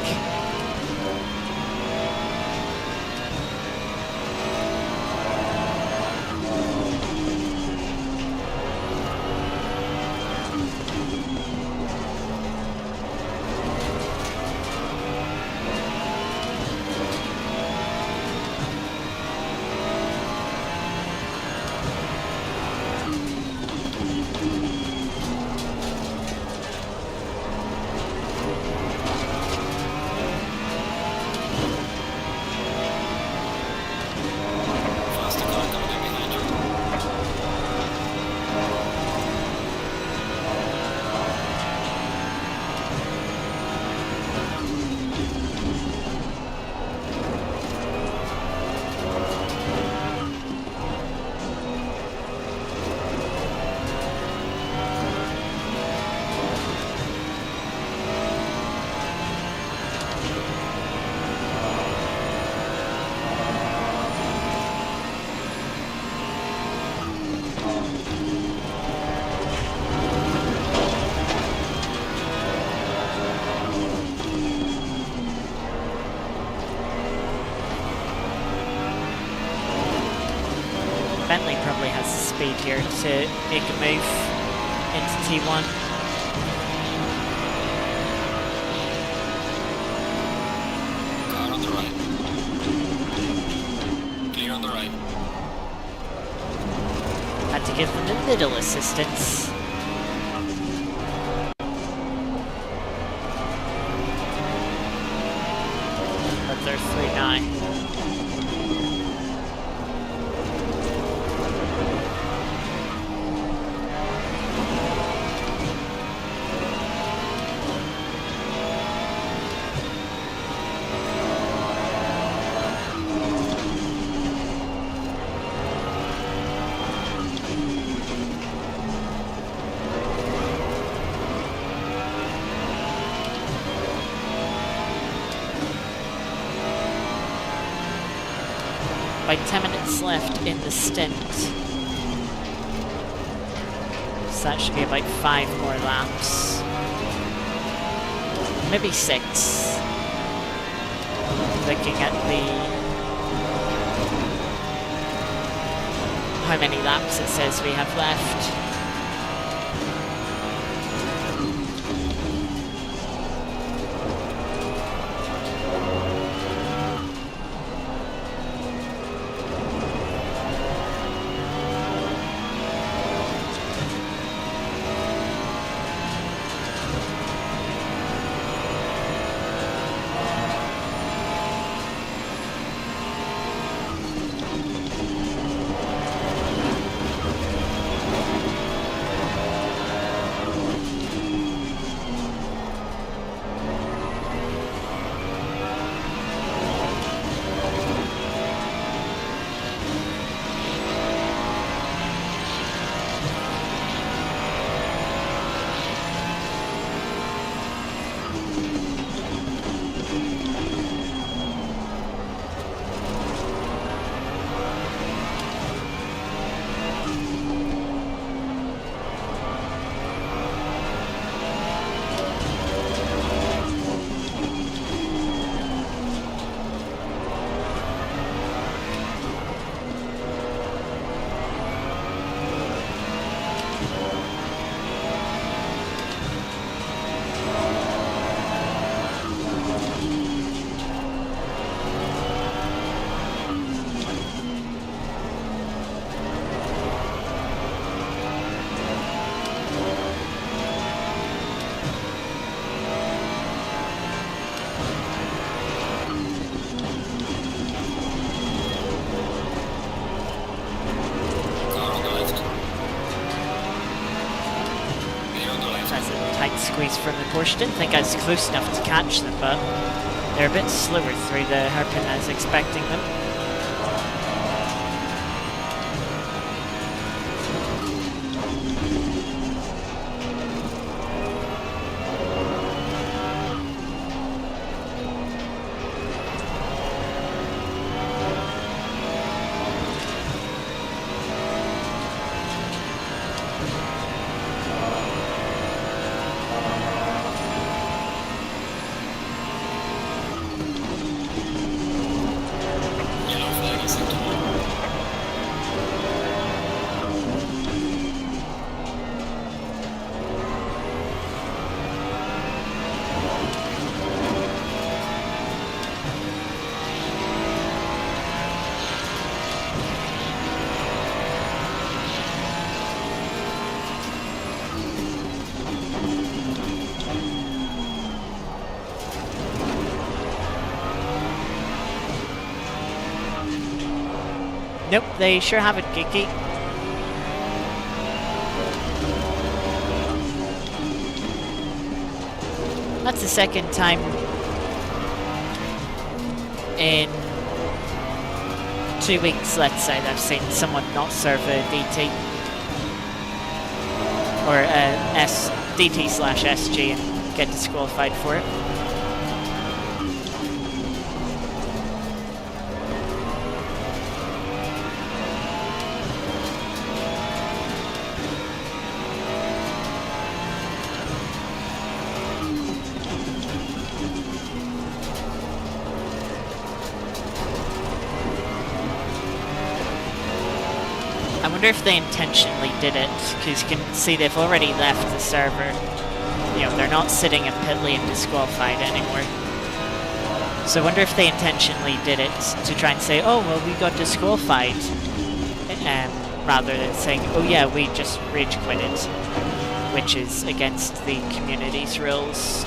Faster car coming in behind you. Bentley probably has the speed here to make a move into T1. Car on the right. Clear on the right. Had to give them a little assistance. But they're 3-9. By 10 minutes left in the stint. So that should be about 5 more laps. Maybe 6. Looking at how many laps it says we have left. Squeeze from the Porsche. Didn't think I was close enough to catch them, but they're a bit slower through the hairpin than I was expecting them. Nope, they sure haven't, Geeky. That's the second time in 2 weeks, let's say, that I've seen someone not serve a DT. Or DT/SG and get disqualified for it. I wonder if they intentionally did it, because you can see they've already left the server. You know, they're not sitting in pit lane disqualified anymore. So I wonder if they intentionally did it to try and say, oh, well, we got disqualified, rather than saying, oh yeah, we just rage quitted, which is against the community's rules.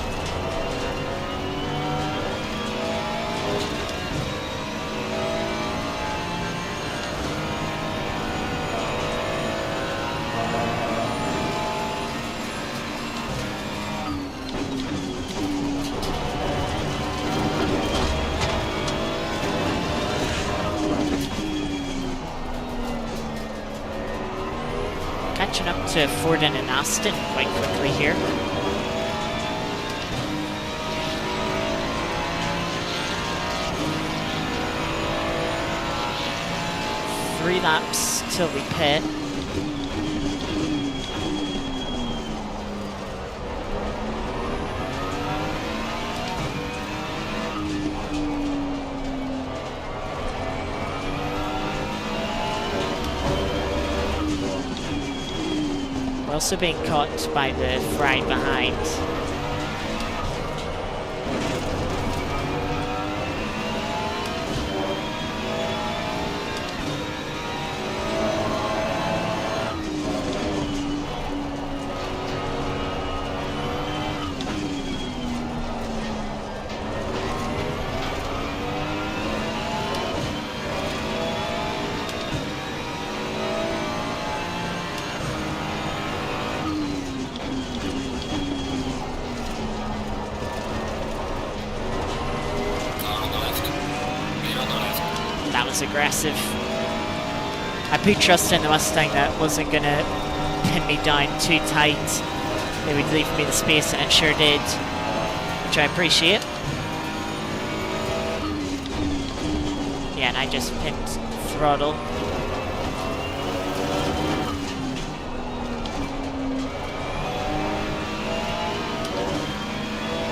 Catching up to Forden and Aston quite quickly here. Three laps till we pit. We're also being caught by the fry behind. That was aggressive. I put trust in the Mustang that wasn't going to pin me down too tight. It would leave me the space, and it sure did, which I appreciate. Yeah, and I just pinned throttle.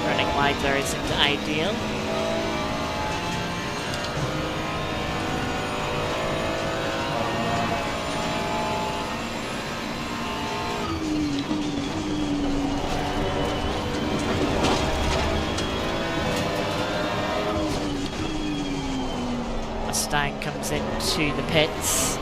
Running wide there isn't ideal. Mustang comes into the pits.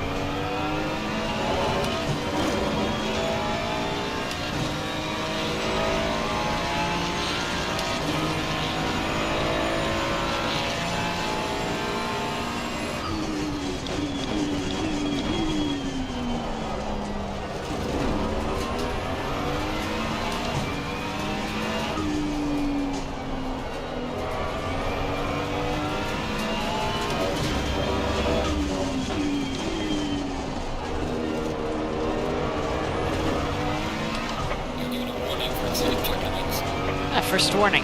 First warning.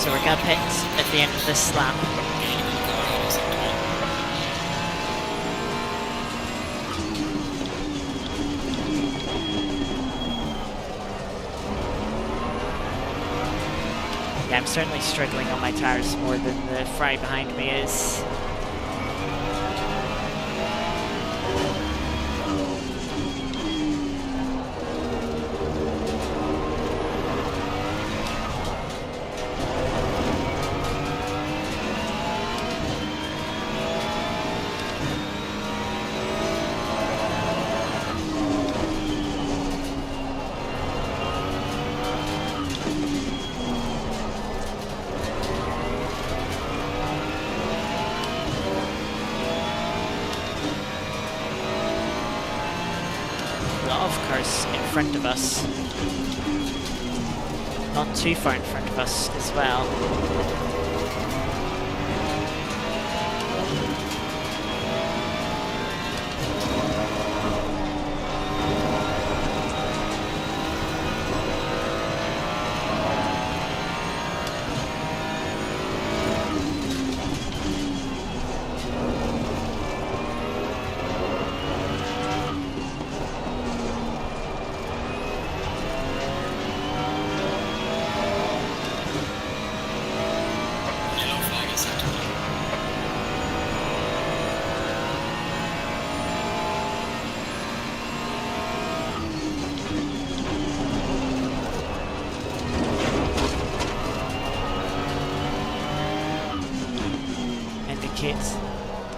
So we're gonna pit at the end of this lap. Yeah, I'm certainly struggling on my tires more than the Fry behind me is. In front of us, not too far in front of us as well.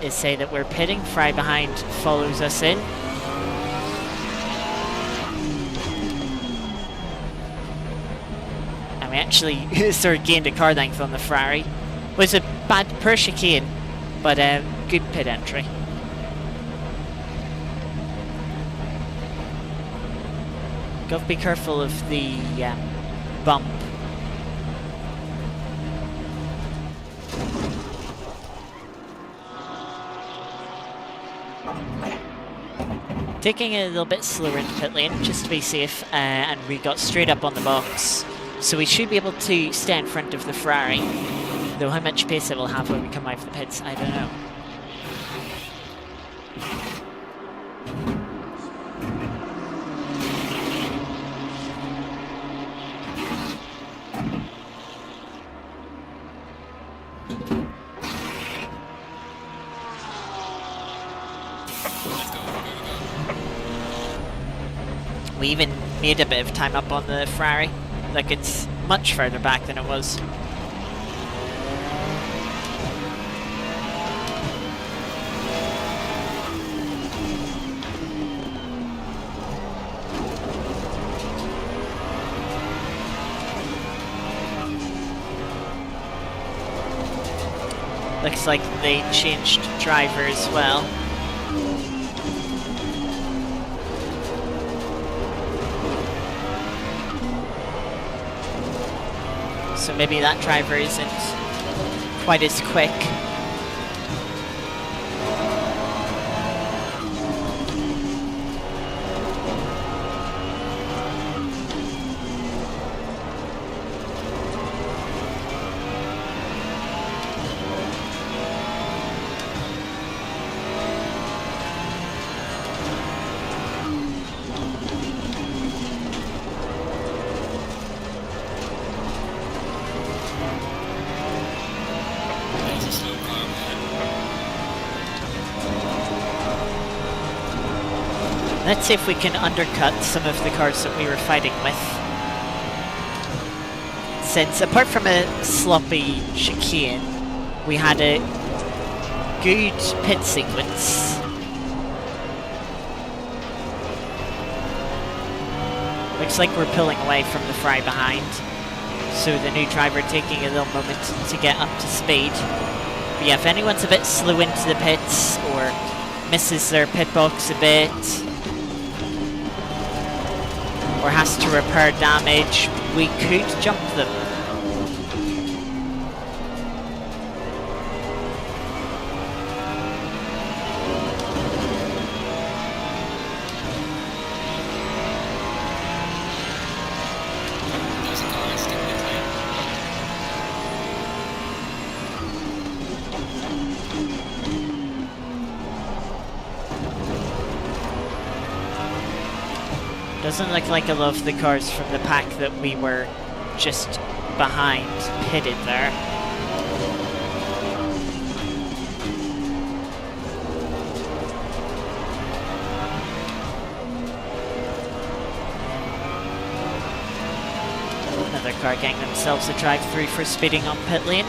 Is say that we're pitting, Fry behind follows us in. And we actually sort of gained a car length on the Ferrari. It was a bad per chicane, but good pit entry. Got to be careful of the bump. Taking it a little bit slower into pit lane just to be safe, and we got straight up on the box, so we should be able to stay in front of the Ferrari, though how much pace it will have when we come out of the pits, I don't know. We even made a bit of time up on the Ferrari, like it's much further back than it was. Looks like they changed driver as well. So maybe that driver isn't quite as quick. Let's see if we can undercut some of the cars that we were fighting with. Since, apart from a sloppy chicane, we had a good pit sequence. Looks like we're pulling away from the Fry behind. So the new driver taking a little moment to get up to speed. But yeah, if anyone's a bit slow into the pits or misses their pit box a bit, or has to repair damage, we could jump them. Doesn't look like a lot of the cars from the pack that we were just behind pitted there. Another car getting themselves a drive through for speeding on pit lane.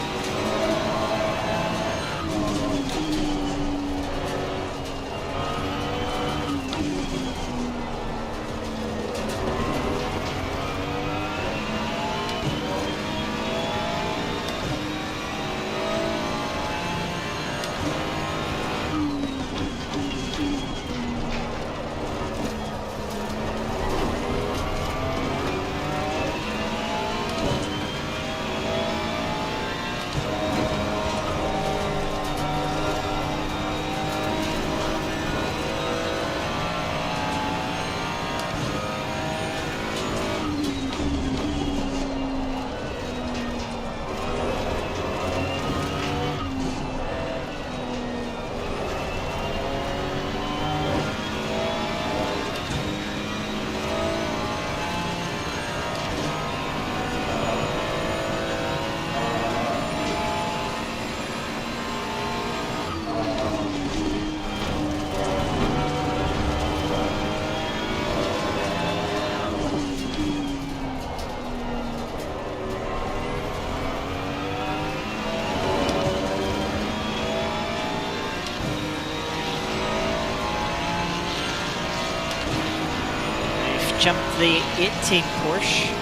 Jumped the 18 Porsche.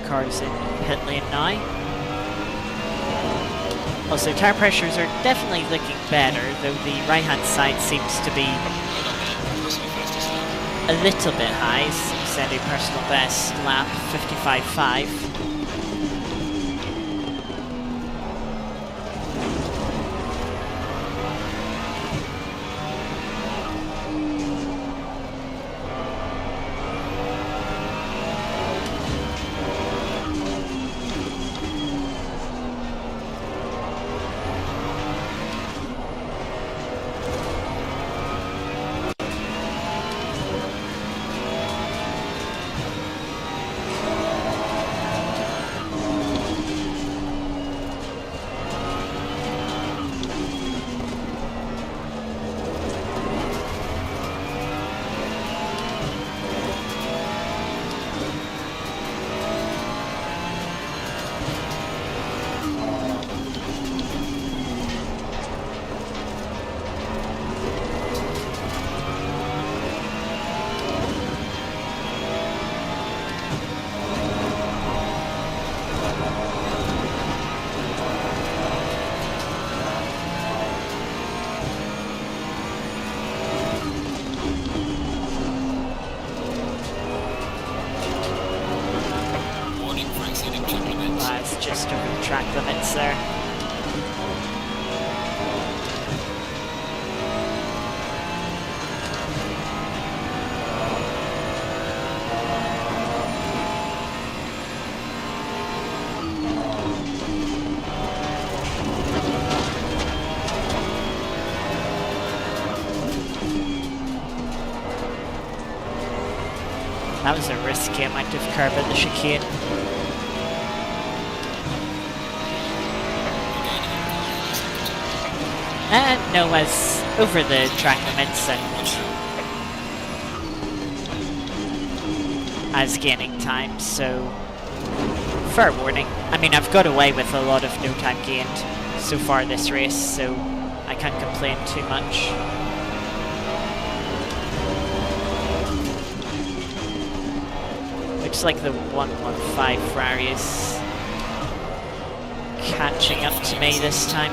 Cars in pit lane now. Also, tire pressures are definitely looking better, though the right hand side seems to be a little bit high. Set a personal best lap 55.5. track limits there. That was a risky amount of curb at the chicane. And Noah's over the track limits and as gaining time, so fair warning. I mean, I've got away with a lot of no time gained so far this race, so I can't complain too much. Looks like the 115 Ferrari is catching up to me this time.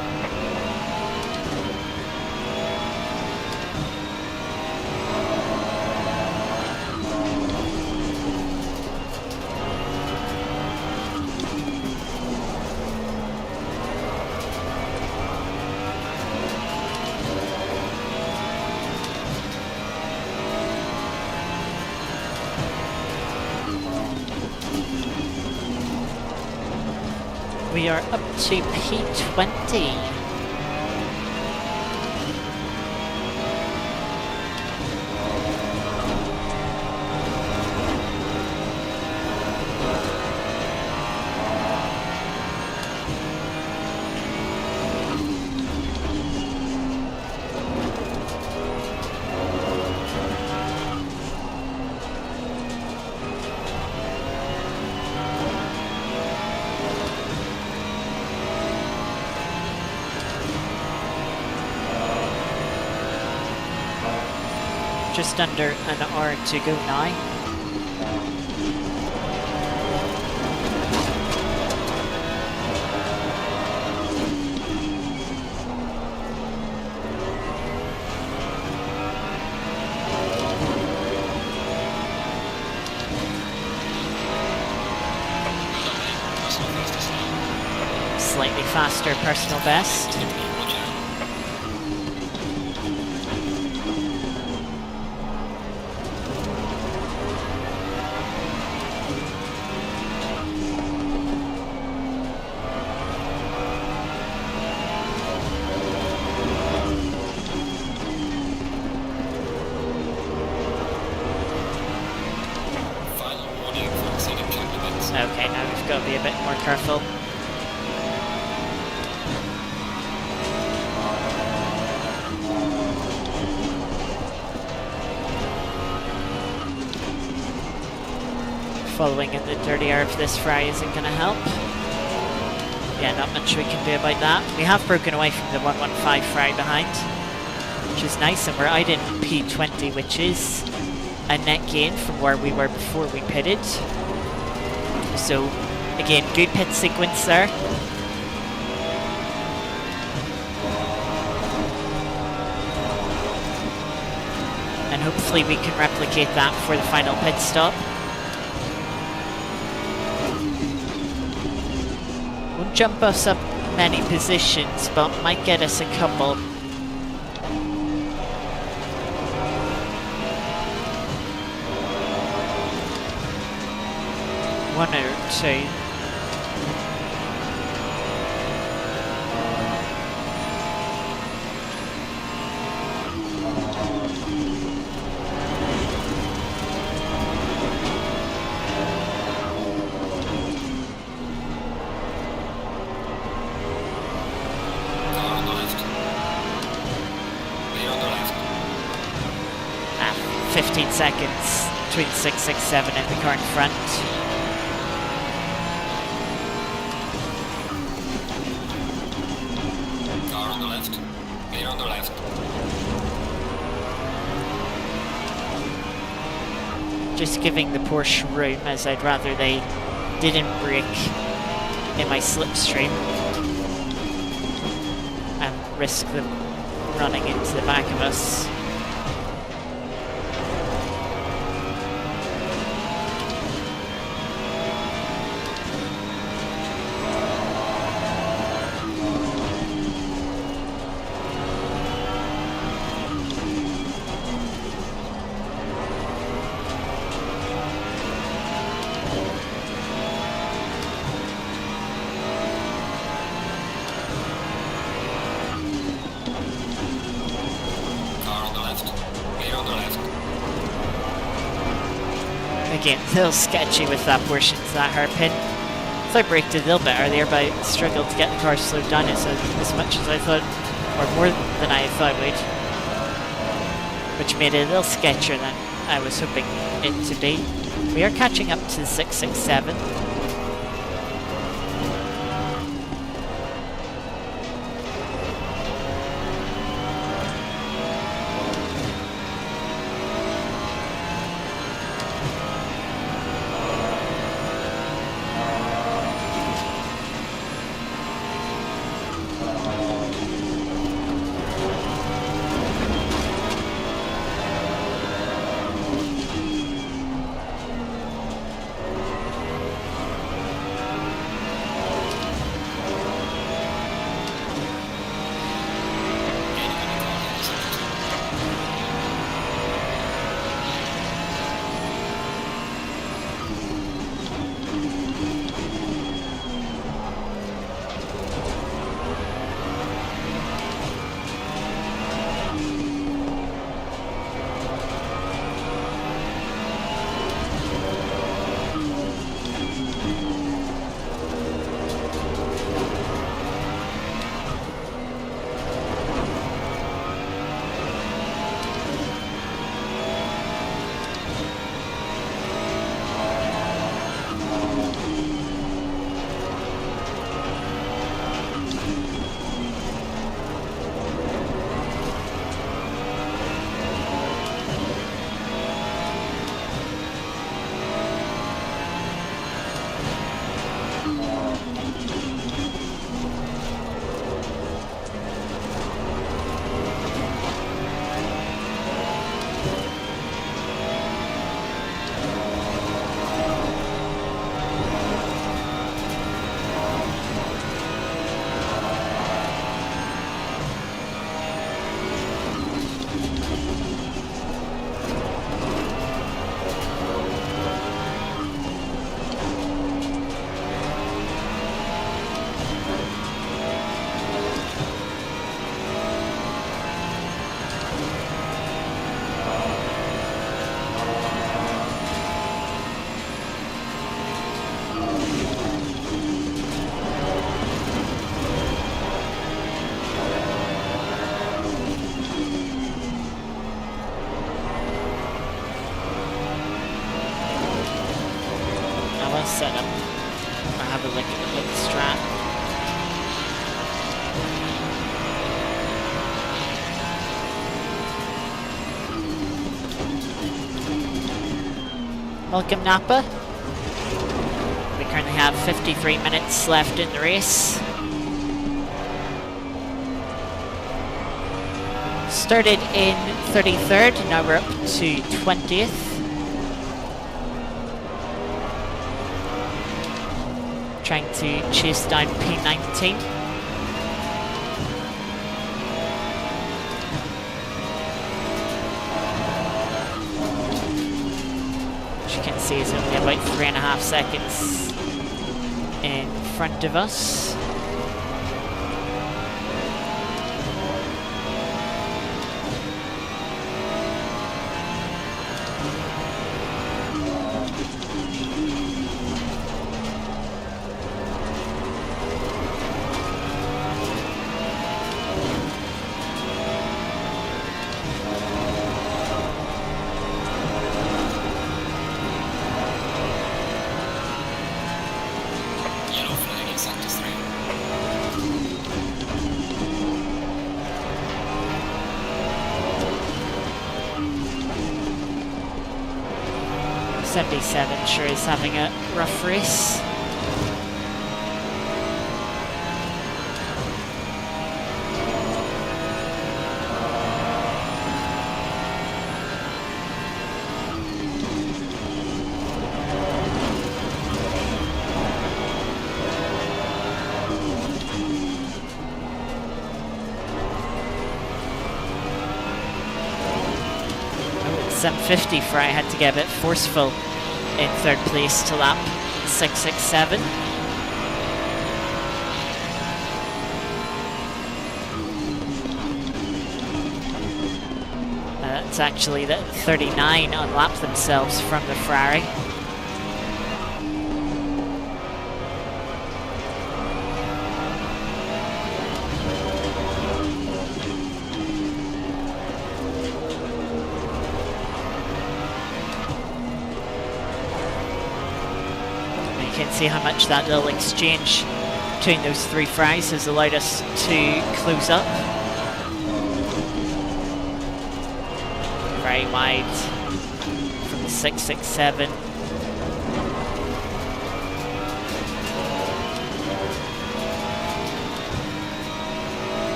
We are up to P20. Just under an hour to go now. Slightly faster personal best. Okay, now we've got to be a bit more careful. Following in the dirty air of this fry isn't going to help. Yeah, not much we can do about that. We have broken away from the 115 fry behind, which is nice, and we're out in P20, which is a net gain from where we were before we pitted. So, again, good pit sequence there. And hopefully we can replicate that for the final pit stop. Won't jump us up many positions, but might get us a couple. One or two. Car on the left. Clear on the left. 15 seconds between 667 and the car in front. Clear on the left. Just giving the Porsche room, as I'd rather they didn't brake in my slipstream and risk them running into the back of us. Again, a little sketchy with that portion to that hairpin. If I braked a little bit earlier, but I struggled to get the car slowed down as much as I thought, or more than I thought it would, which made it a little sketchier than I was hoping it to be. We are catching up to the 667. Setup. I'll have a look at the strat. Welcome Napa. We currently have 53 minutes left in the race. Started in 33rd, now we're up to 20th. Trying to chase down P19. As you can see, it's only about 3.5 seconds in front of us. Yellow flag in sector 3. 77 sure is having a rough race. Some 50 for I had to get a bit forceful in third place to lap 667. It's actually that 39 unlapped themselves from the Ferrari. You can see how much that little exchange between those three Ferraris has allowed us to close up. Very wide from the 667.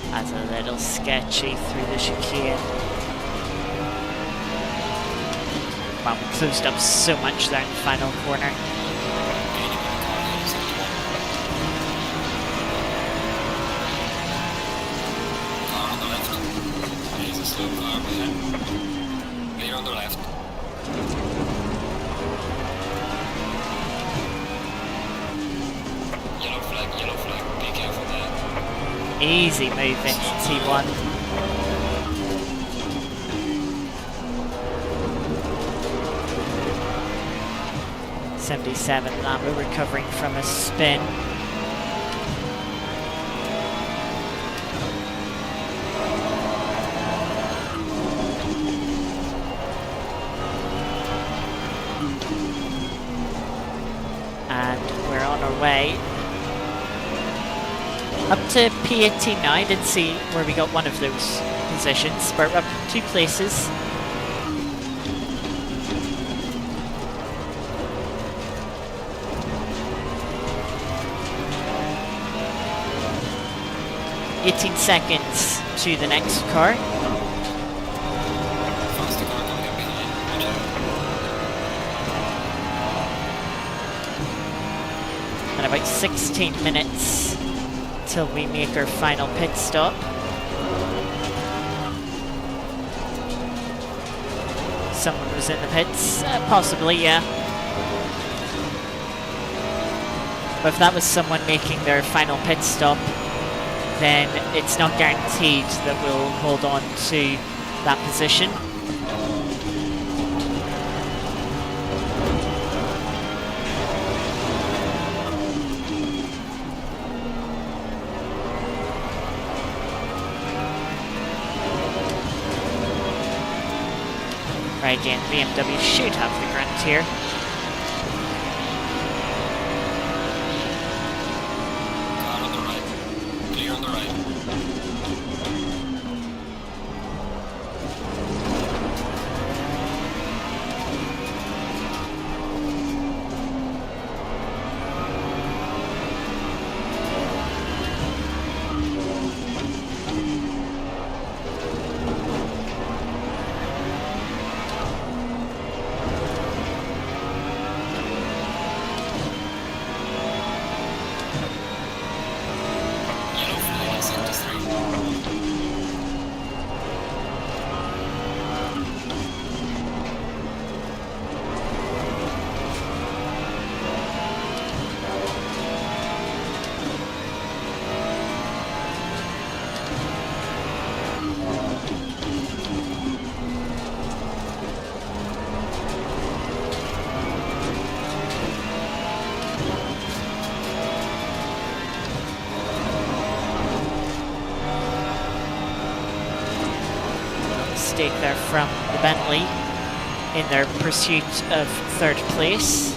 That's a little sketchy through the chicane. Wow, we closed up so much there in the final corner. Car on the left. There's a slow car behind. Clear on the left. Yellow flag, be careful there. Easy move into T1. '77 Lambo recovering from a spin. And we're on our way up to P18 now. I did see where we got one of those positions, but we're up 2 places. "18 seconds to the next car." Faster car coming up behind. Watch out. And about 16 minutes till we make our final pit stop. Someone was in the pits, possibly, yeah. But if that was someone making their final pit stop, then it's not guaranteed that we'll hold on to that position. Right, again, BMW should have the grunt here. Car on the right. Clear on the right. Yellow flag in sector 3. Mistake there from the Bentley in their pursuit of 3rd place.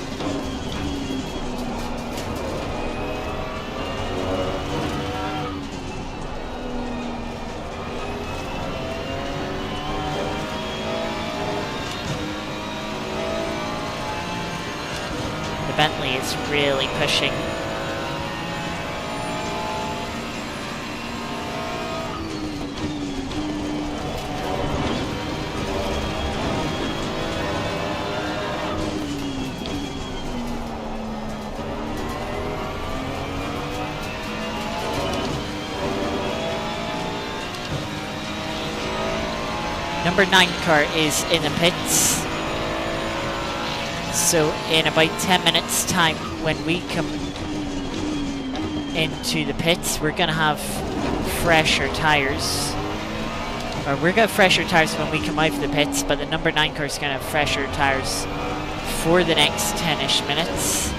Bentley is really pushing. Number 9 car is in the pits. So in about 10 minutes time when we come into the pits, we're gonna have fresher tyres. Or we're gonna have fresher tyres when we come out of the pits, but the number 9 car is gonna have fresher tyres for the next 10-ish minutes.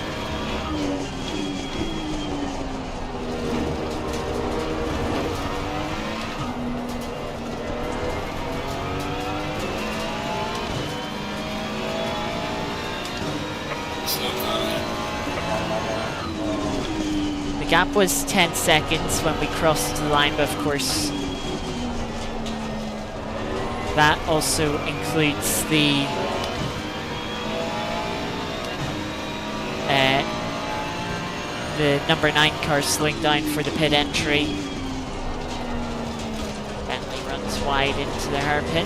The gap was 10 seconds when we crossed the line, but of course that also includes the number 9 car slowing down for the pit entry. Bentley runs wide into the hairpin.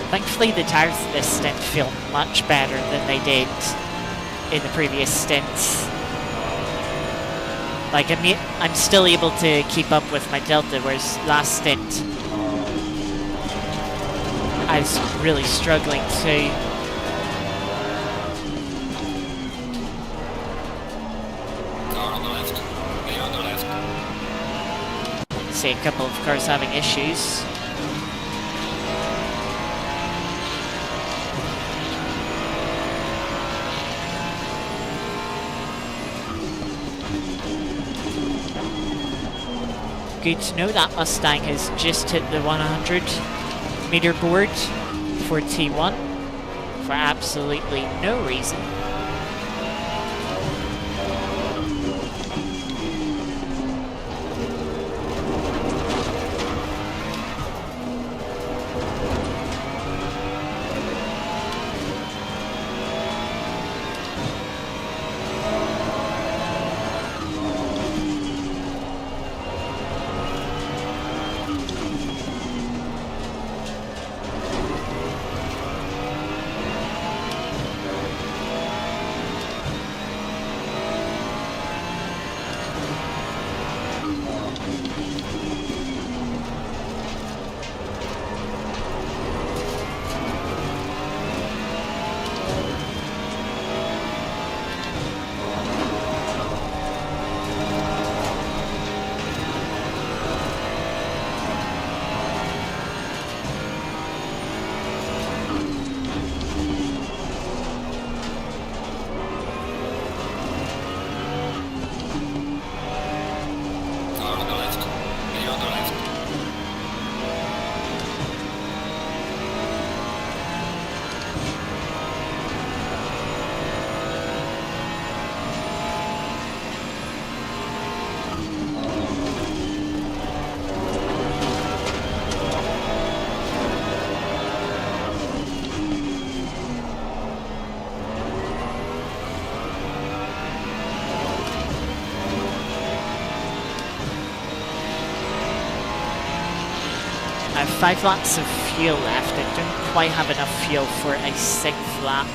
Thankfully, the tyres of this stint feel much better than they did in the previous stints. Like, I'm still able to keep up with my Delta, whereas last stint I was really struggling to. Car on the left. Way on the left. See a couple of cars having issues. Good to know that Mustang has just hit the 100 meter board for T1 for absolutely no reason. I have 5 laps of fuel left. I don't quite have enough fuel for a 6th lap.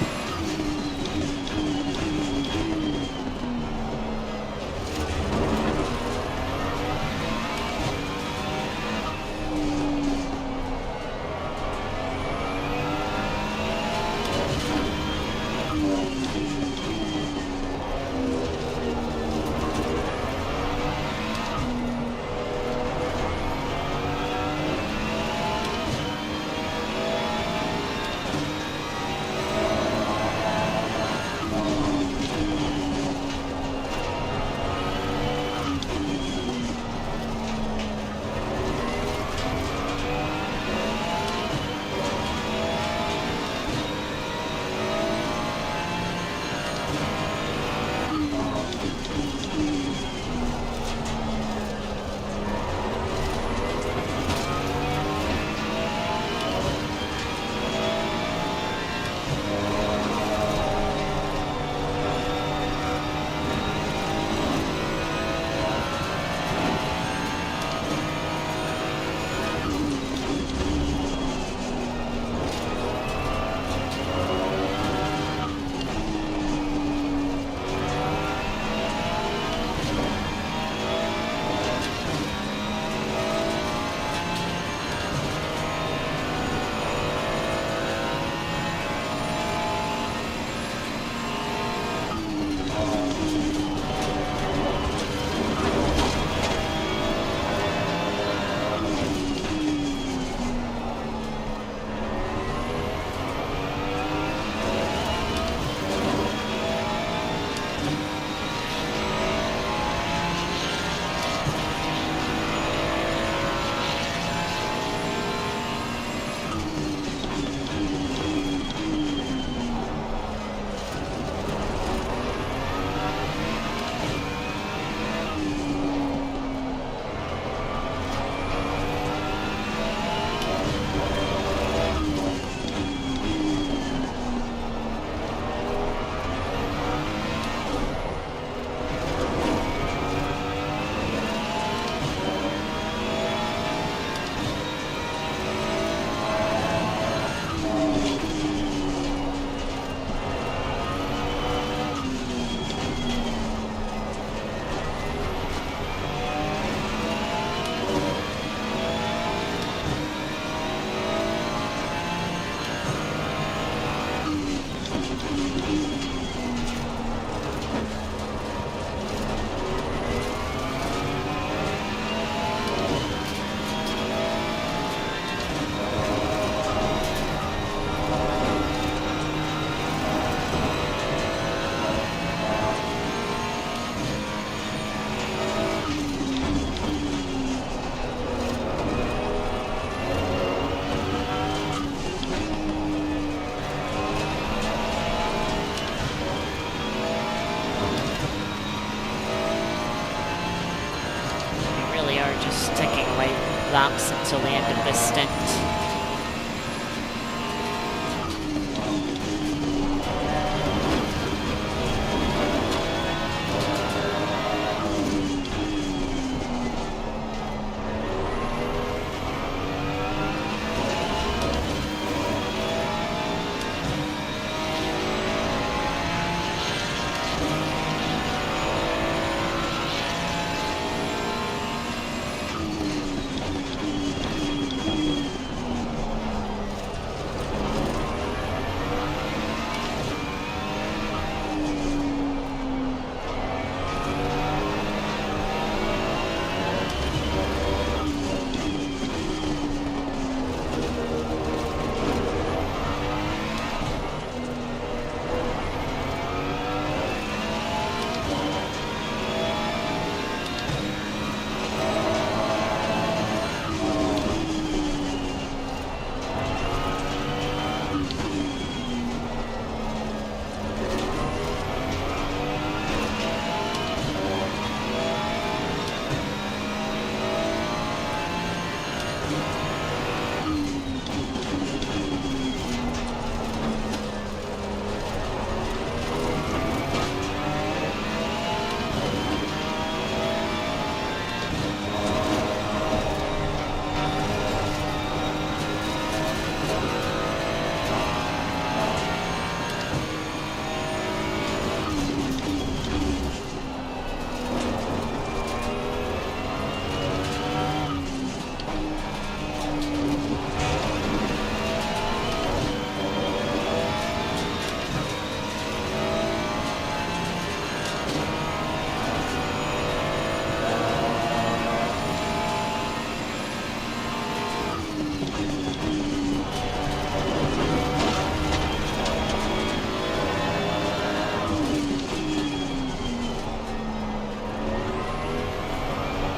Just ticking away laps until the end of this stint.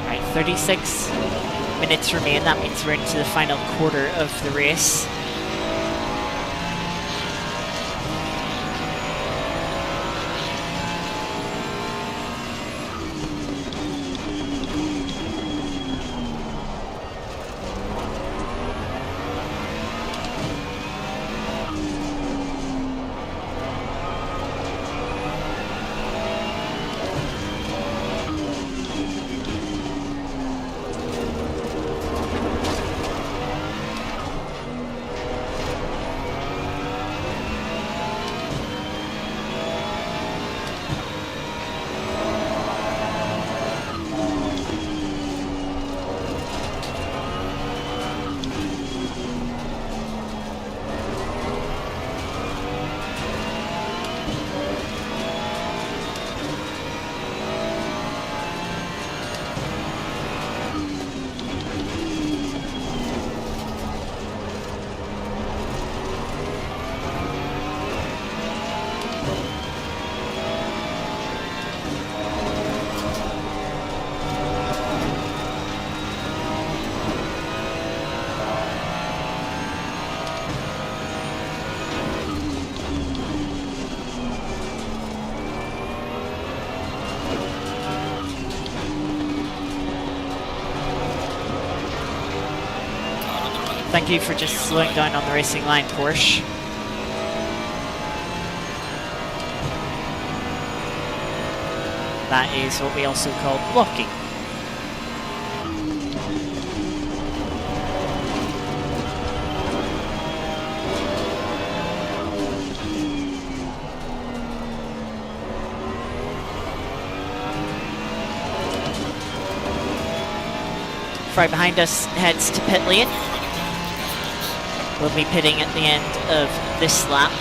Right, 36 minutes remain. That means we're into the final quarter of the race. Thank you for just slowing down on the racing line, Porsche. That is what we also call blocking. Right behind us heads to pit lane. We'll be pitting at the end of this lap.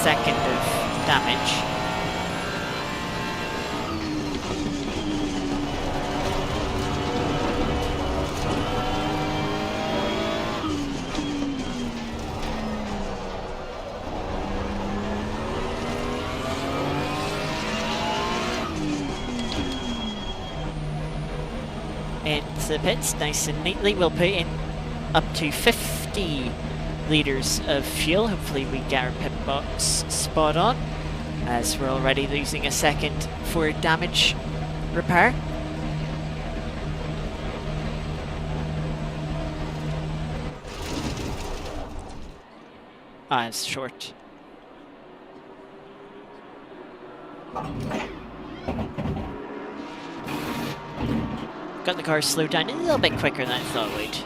second of damage. Into the pits, nice and neatly. We'll put in up to 50 litres of fuel. Hopefully we get our pit box spot on, as we're already losing a second for damage repair. Ah, it's short. Got the car slowed down a little bit quicker than I thought it would.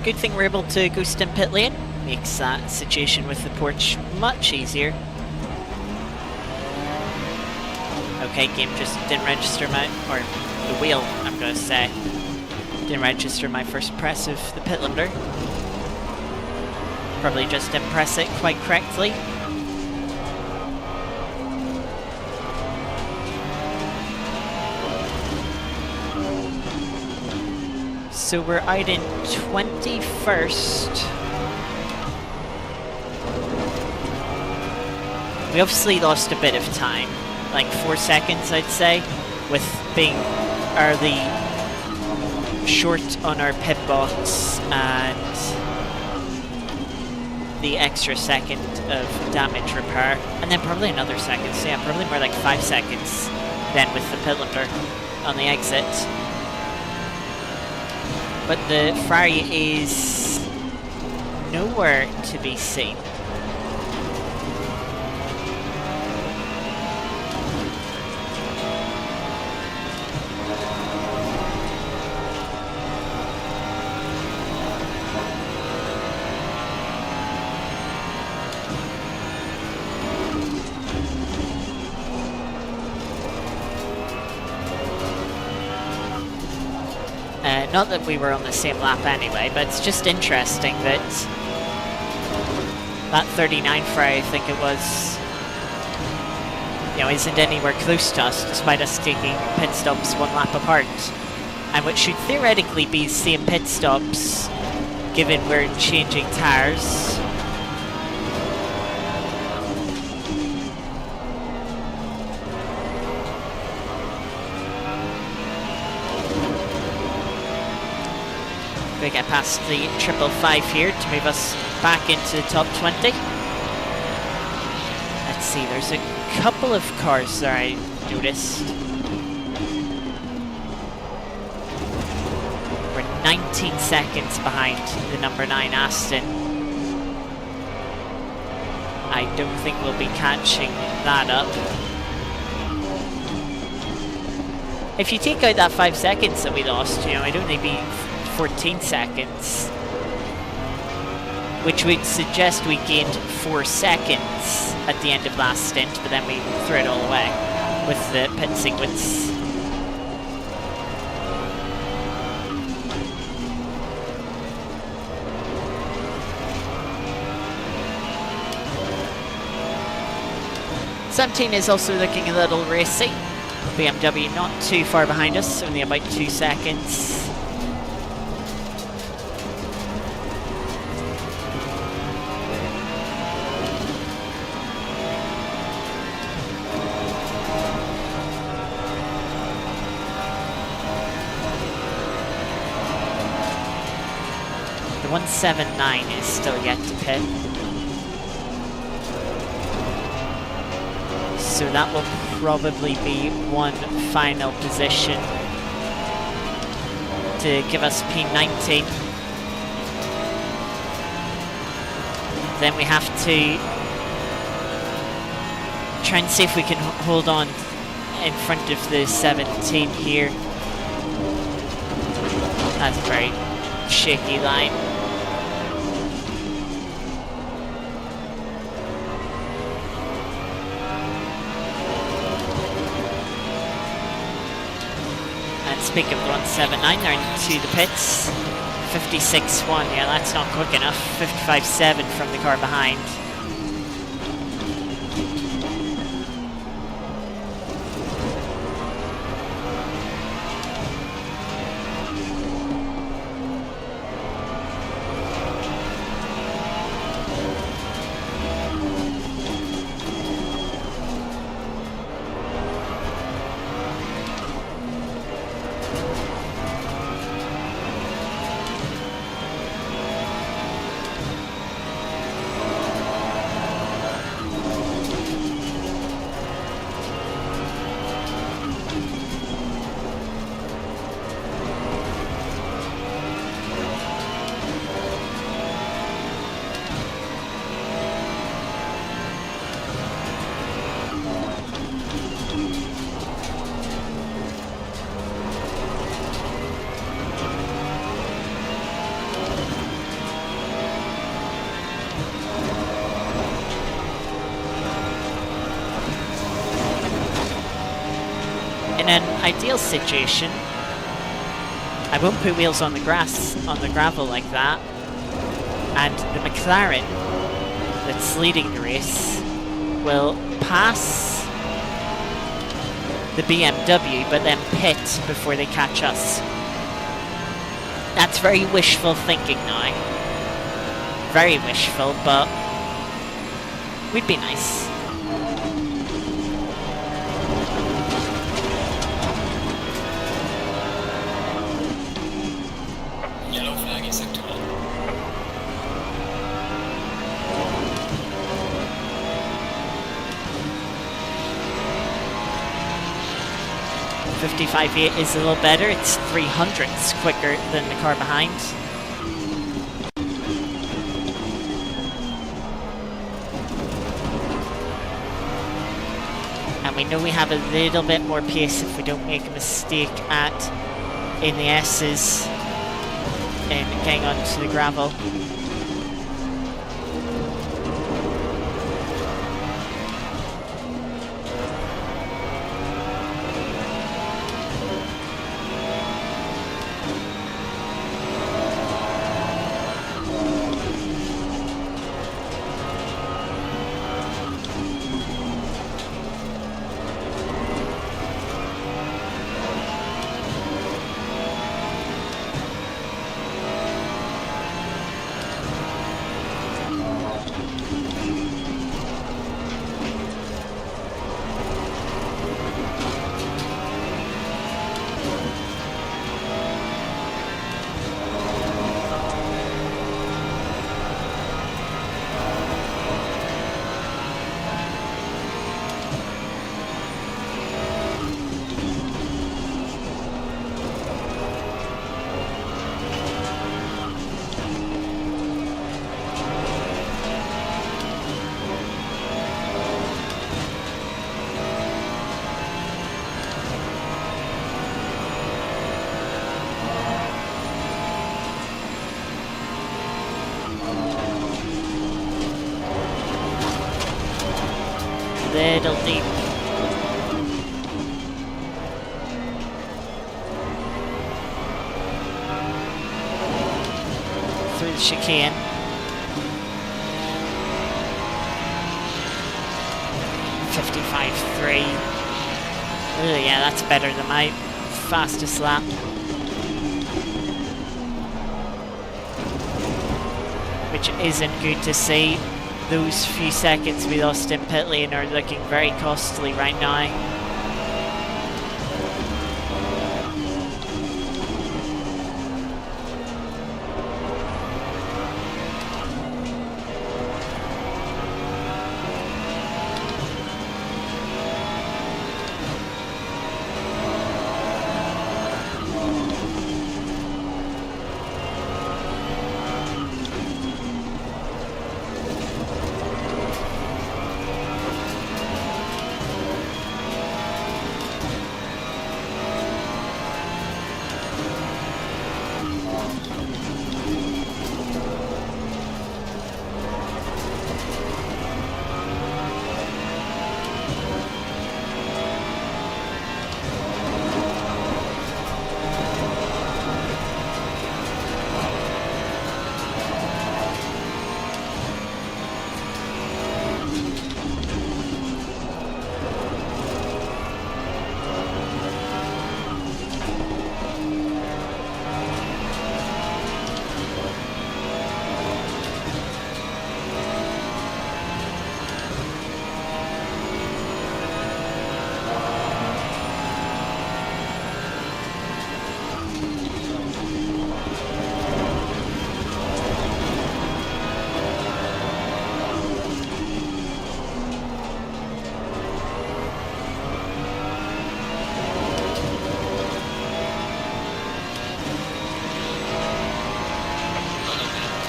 Good thing we're able to ghost in pit lane. Makes that situation with the Porsche much easier. Okay, game just didn't register my, or the wheel, I'm gonna say, didn't register my first press of the pit limiter. Probably just didn't press it quite correctly. So we're out in 21st. We obviously lost a bit of time, like 4 seconds I'd say, with being early short on our pit box and the extra second of damage repair, and then probably another second, so yeah, probably more like 5 seconds then with the pit limiter on the exit. But the Ferrari is nowhere to be seen. Not that we were on the same lap anyway, but it's just interesting that that 39 Ferrari, I think it was, you know, isn't anywhere close to us, despite us taking pit stops 1 lap apart. And what should theoretically be the same pit stops, given we're changing tyres. We get past the 555 here to move us back into the top 20. Let's see, there's a couple of cars there I noticed. We're 19 seconds behind the number 9 Aston. I don't think we'll be catching that up. If you take out that 5 seconds that we lost, you know, it'd only be 14 seconds, which would suggest we gained 4 seconds at the end of last stint, but then we threw it all away with the pit sequence. '17 is also looking a little racy. BMW not too far behind us, only about 2 seconds. The 179 is still yet to pit. So that will probably be one final position to give us P90. Then we have to Try and see if we can hold on in front of the 17 here. That's a very shaky line. And speaking of 179, they're into the pits. 56.1, yeah, that's not quick enough. 55.7 from the car behind. In an ideal situation, I won't put wheels on the grass, on the gravel like that, and the McLaren that's leading the race will pass the BMW but then pit before they catch us. That's very wishful thinking now. Very wishful, but we'd be nice. Yellow flag in sector 1. 55.8 is a little better. It's 300ths quicker than the car behind. And we know we have a little bit more pace if we don't make a mistake in the S's in getting onto the gravel. Little deep. Through the chicane. .55.3. Oh yeah, that's better than my fastest lap. Which isn't good to see. Those few seconds we lost in pit lane are looking very costly right now.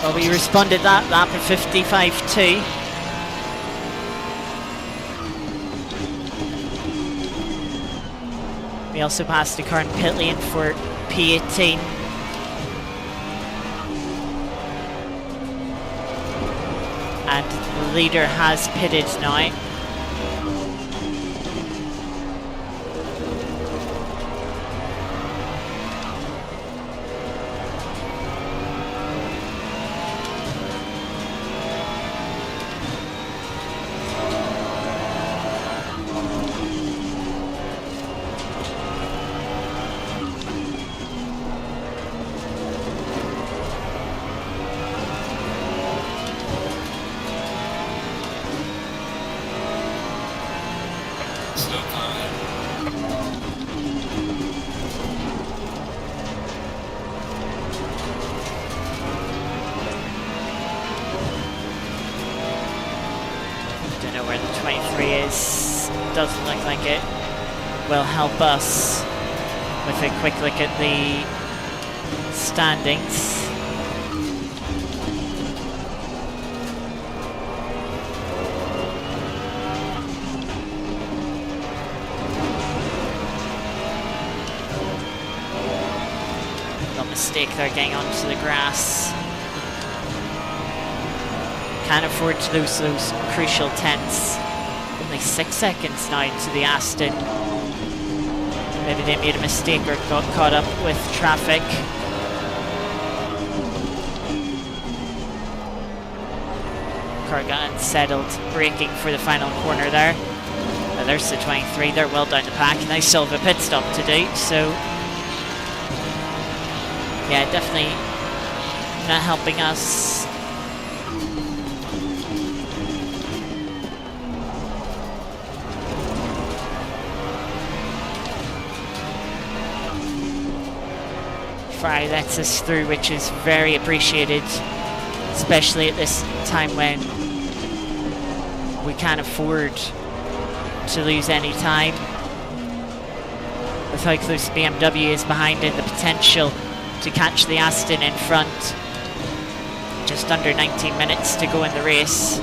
Well, we responded that lap of 55.2. We also passed the car in pit lane for P18. And the leader has pitted now. Slow car ahead. Don't know where the 23 is. Doesn't look like it will help us with a quick look at the standings. No mistake there, getting onto the grass. Can't afford to lose those crucial tenths. Only 6 seconds now to the Aston. Maybe they made a mistake or got caught up with traffic. Car got unsettled, braking for the final corner there. Now there's the 23, they're well down the pack. Nice still have a pit stop to do, so yeah, definitely not helping us. Ferrari lets us through, which is very appreciated, especially at this time when we can't afford to lose any time. With how close BMW is behind and the potential to catch the Aston in front. Just under 19 minutes to go in the race.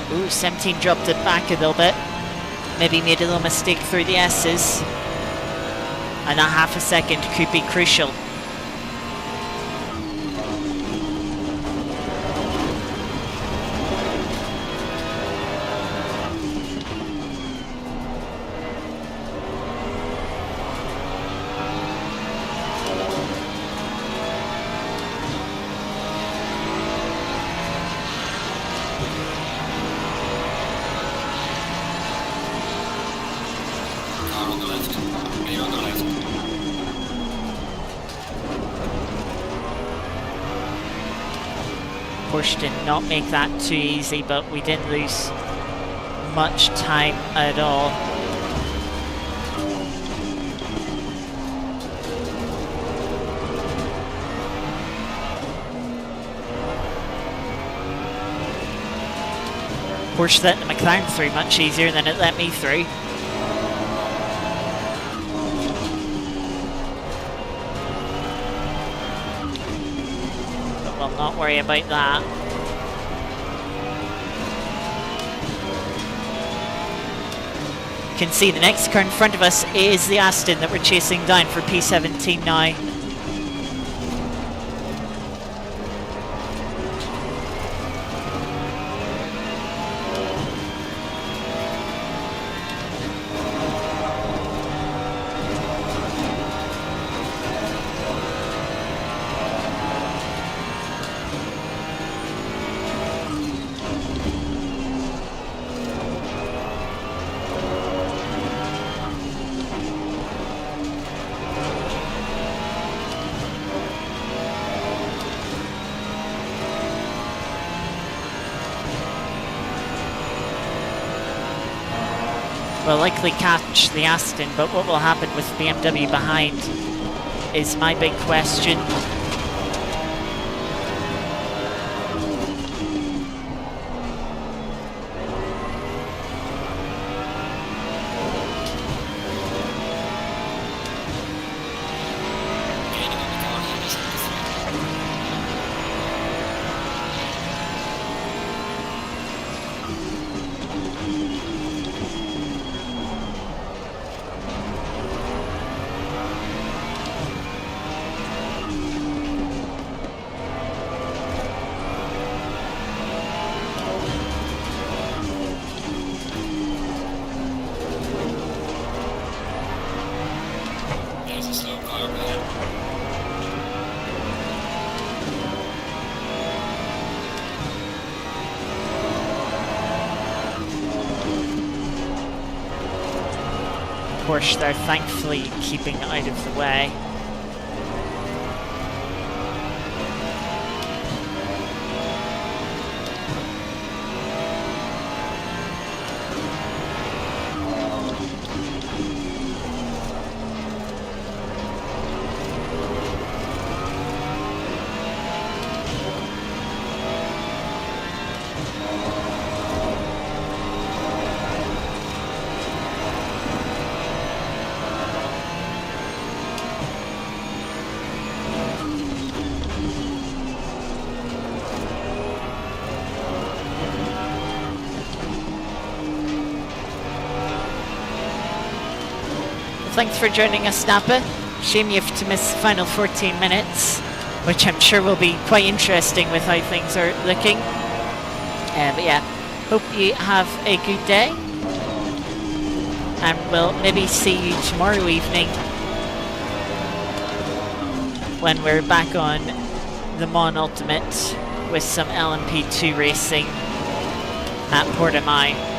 Ooh, 17 dropped it back a little bit. Maybe made a little mistake through the S's. And that half a second could be crucial. Car on the left. Clear on the left. Porsche did not make that too easy, but we didn't lose much time at all. Porsche let the McLaren through much easier than it let me through. But we'll not worry about that. You can see the next car in front of us is the Aston that we're chasing down for P17 now. will likely catch the Aston, but what will happen with BMW behind is my big question. Porsche, they're thankfully keeping out of the way. Thanks for joining us, Napa. Shame you have to miss the final 14 minutes, which I'm sure will be quite interesting with how things are looking. But yeah, hope you have a good day, and we'll maybe see you tomorrow evening when we're back on the Mon Ultimate with some LMP2 racing at Portimao.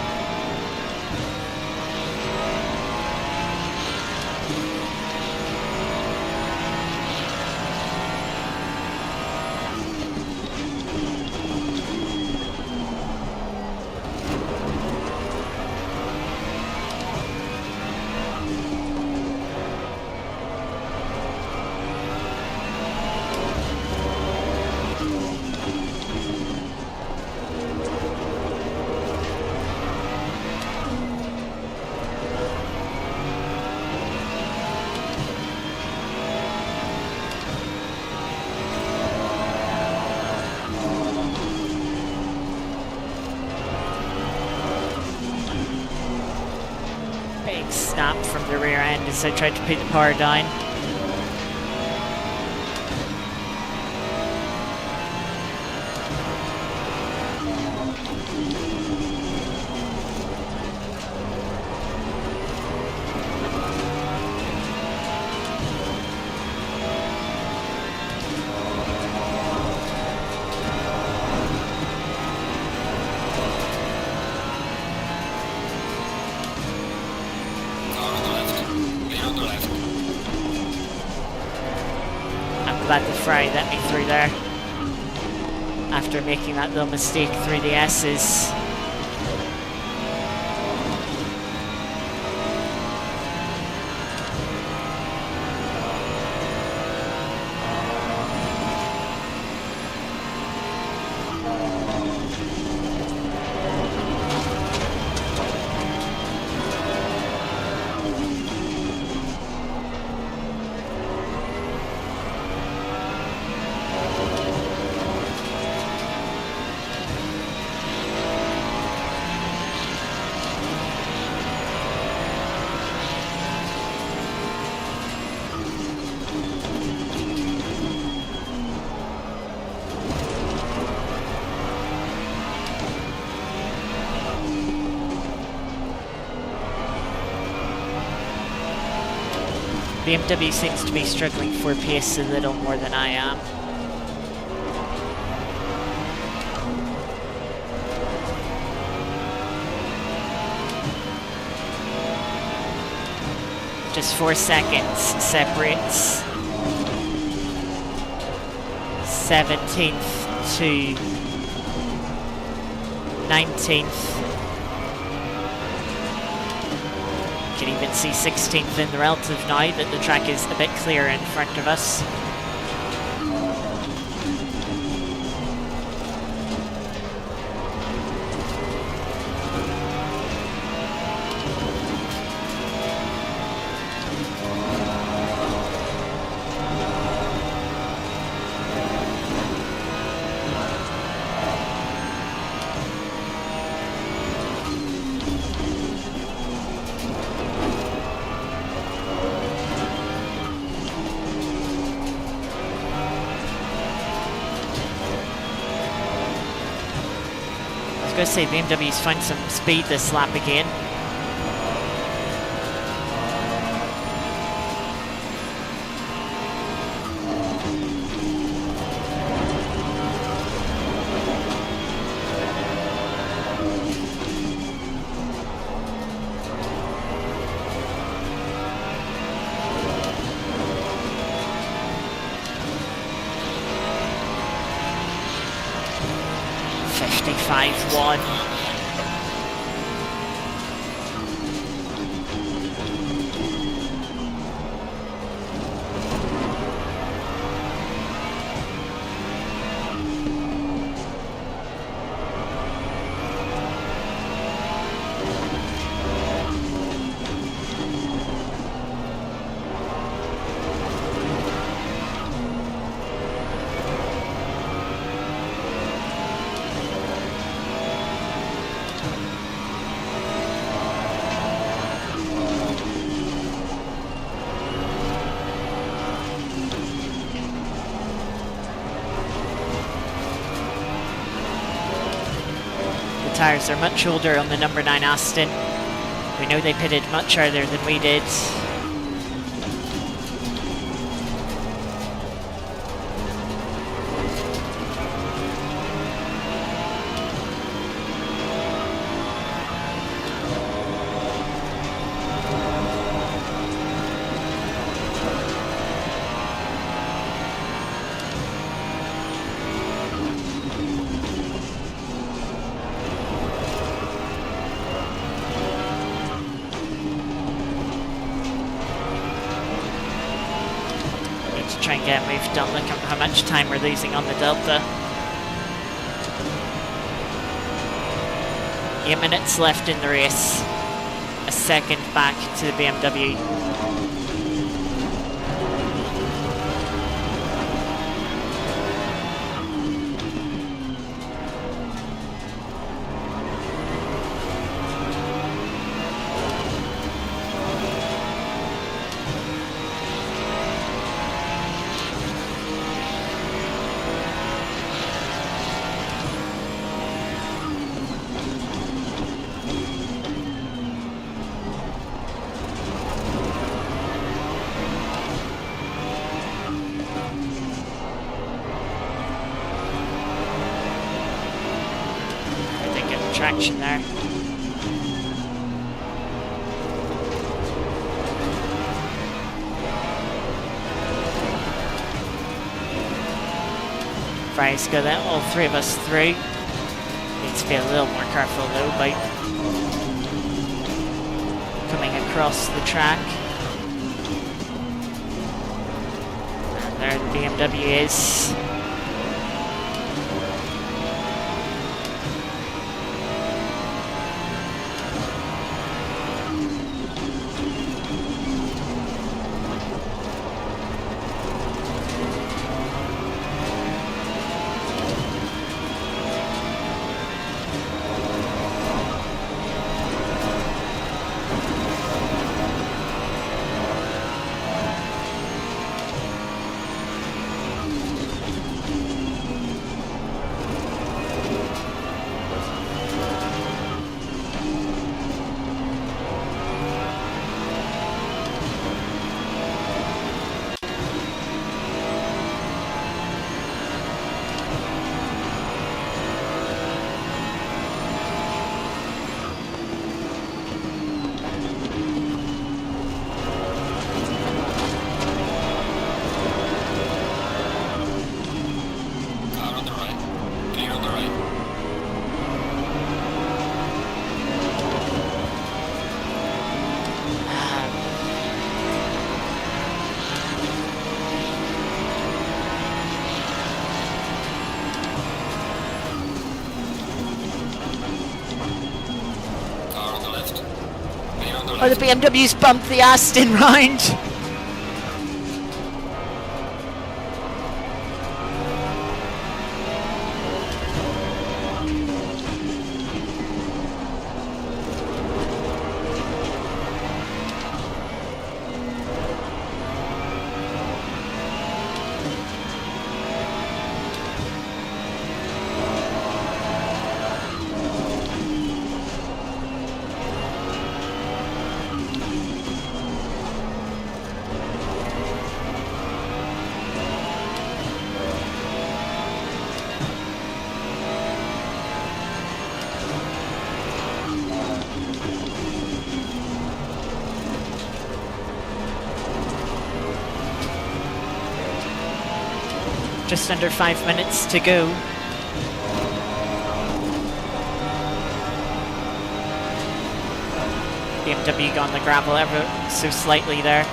Snap from the rear end as I tried to put the power down. Glad the Ferrari let me through there after making that little mistake through the S's. BMW seems to be struggling for pace a little more than I am. Just 4 seconds separates 17th to 19th. can even see 16th in the relative now that the track is a bit clearer in front of us. I was going to say BMW's found some speed this lap again. One. Tyres are much older on the number 9 Aston. We know they pitted much earlier than we did. Try and get moved done. Look at how much time we're losing on the Delta. 8 minutes left in the race. A second back to the BMW. Traction there. Fry's got that, all three of us through. Needs to be a little more careful though by coming across the track. And there the BMW is. Oh, the BMW's bumped the Aston round. Just under 5 minutes to go. BMW got on the gravel ever so slightly there.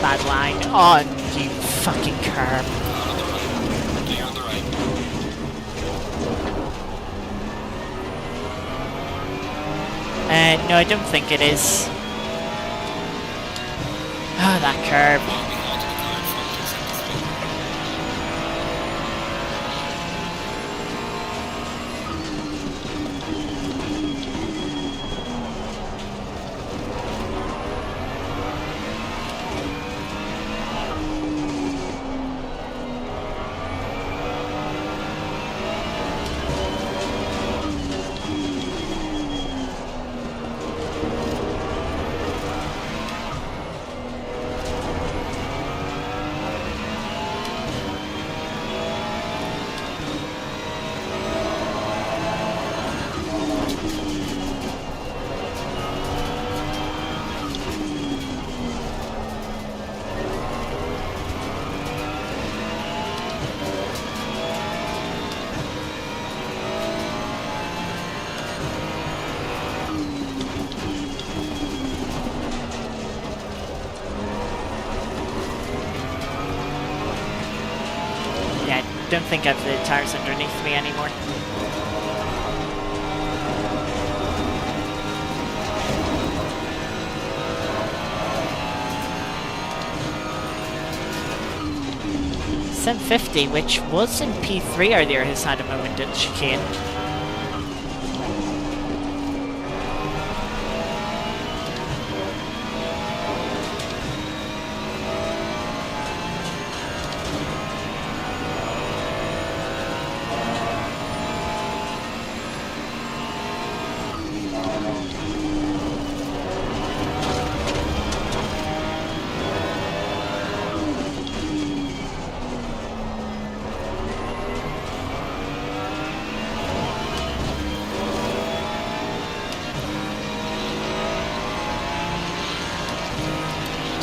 Bad line. Oh, you fucking curb. Clear on the right. No, I don't think it is. Oh, that curb. One behind to the car in front, 273. Don't think I've the tires underneath me anymore. .750, which was in P3 earlier, has had a moment at chicane.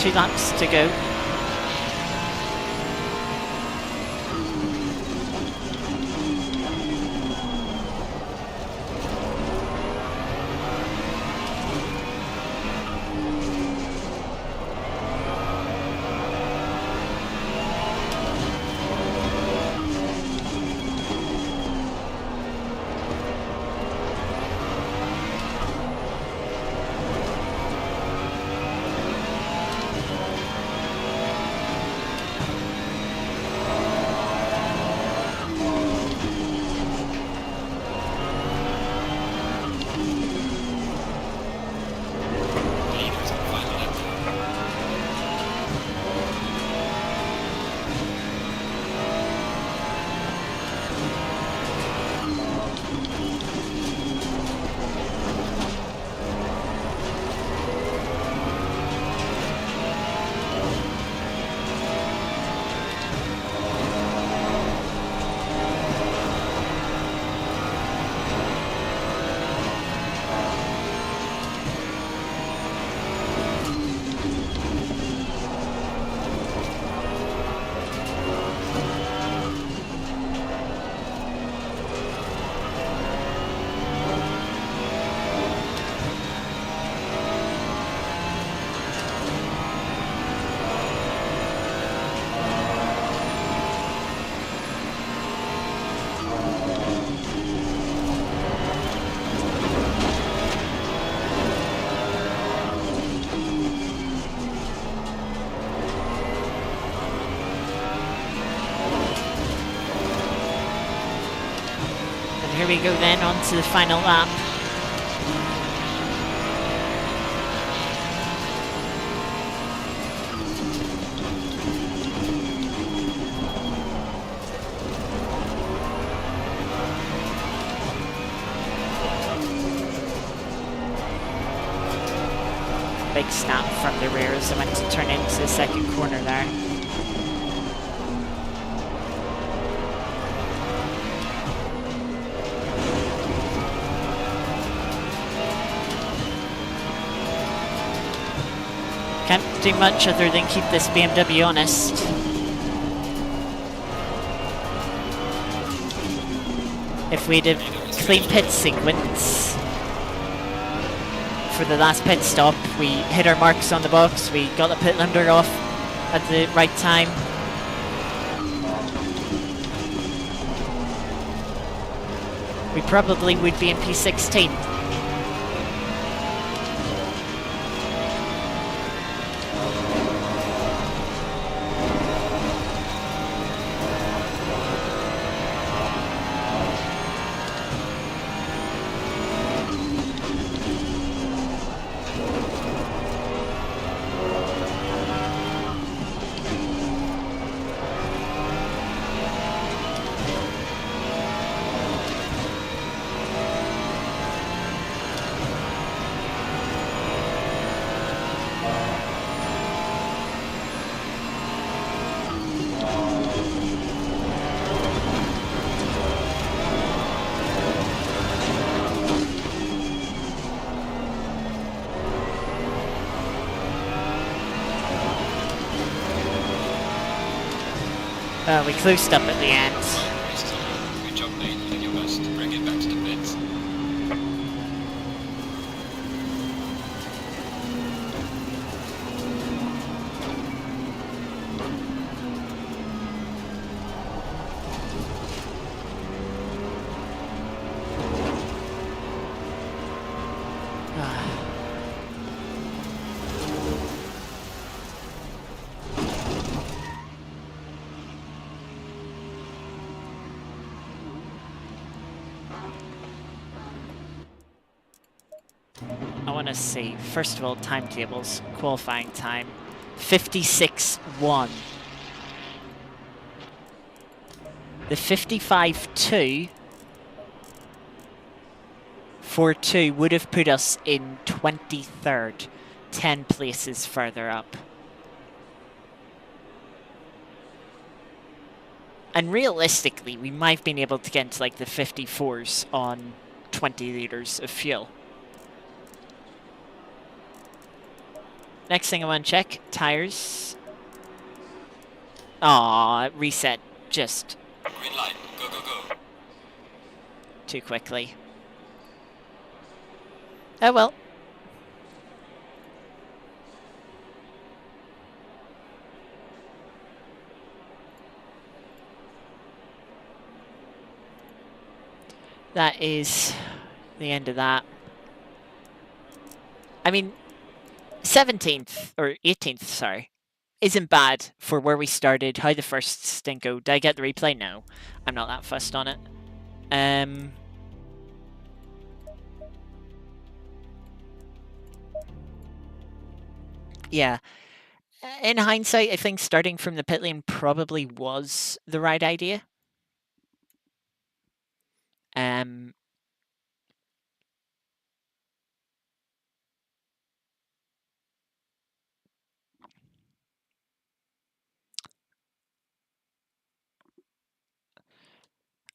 Two laps to go. here we go then, on to the final lap. Big snap from the rear as I went to turn into the second corner there. Can't do much other than keep this BMW honest. If we'd have clean pit sequence for the last pit stop, we hit our marks on the box, we got the pit limiter off at the right time. We probably would be in P16. We closed up at the end. Good job, mate. You did your best to bring it back to the pits. I want to see, first of all, timetables, qualifying time, 56.1. The 55.2 4.2 would have put us in 23rd, 10 places further up. And realistically, we might have been able to get into like the 54s on 20 litres of fuel. Next thing I want to check, tires. Aw, reset just Green light. Go, go, go. too quickly. Oh well. That is the end of that. I mean, 17th, or 18th, sorry, isn't bad for where we started, how the first stint go. Did I get the replay? No. I'm not that fussed on it. Yeah. In hindsight, I think starting from the pit lane probably was the right idea. I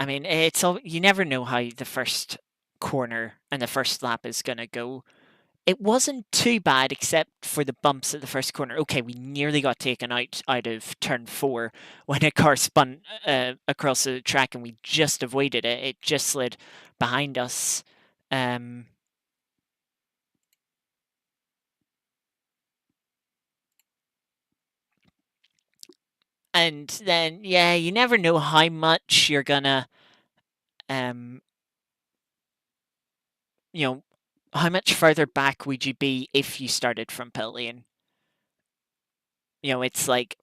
mean, it's all, you never know how the first corner and the first lap is going to go. It wasn't too bad except for the bumps at the first corner. Okay, we nearly got taken out of turn 4 when a car spun across the track and we just avoided it. It just slid behind us. And then, yeah, you never know how much you're gonna, you know, how much further back would you be if you started from pit lane? You know, it's like,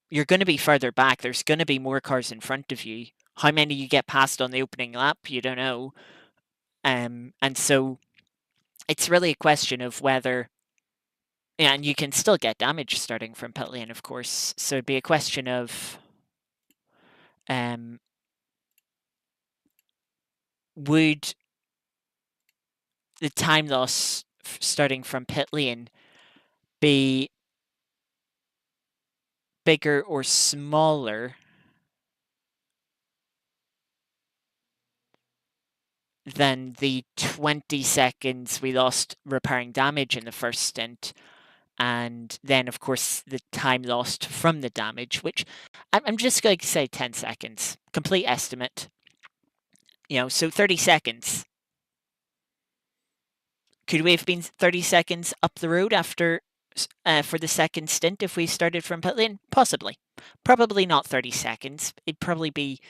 you're going to be further back. There's going to be more cars in front of you. how many you get past on the opening lap, you don't know. And so it's really a question of whether, and you can still get damage starting from pit lane, of course. So it'd be a question of would the time loss starting from pit lane be bigger or smaller than the 20 seconds we lost repairing damage in the first stint? And then, of course, the time lost from the damage, which I'm just going to say 10 seconds, complete estimate. So 30 seconds. Could we have been 30 seconds up the road after for the second stint if we started from pit lane? Possibly. Probably not 30 seconds. It'd probably be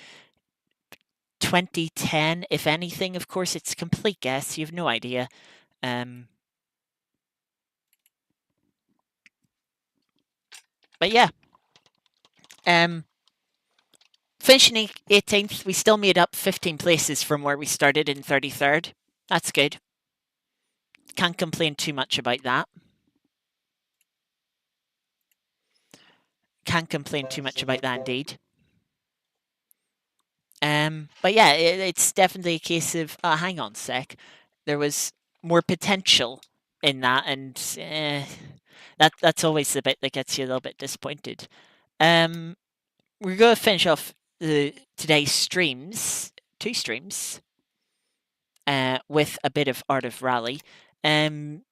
2010, if anything. Of course, it's complete guess. You have no idea. But yeah. Finishing 18th, we still made up 15 places from where we started in 33rd. That's good. Can't complain too much about that. Can't complain too much about that indeed. But yeah, it's definitely a case of, hang on a sec, there was more potential in that, and that's always the bit that gets you a little bit disappointed. We're going to finish off today's streams, 2 streams, with a bit of Art of Rally. In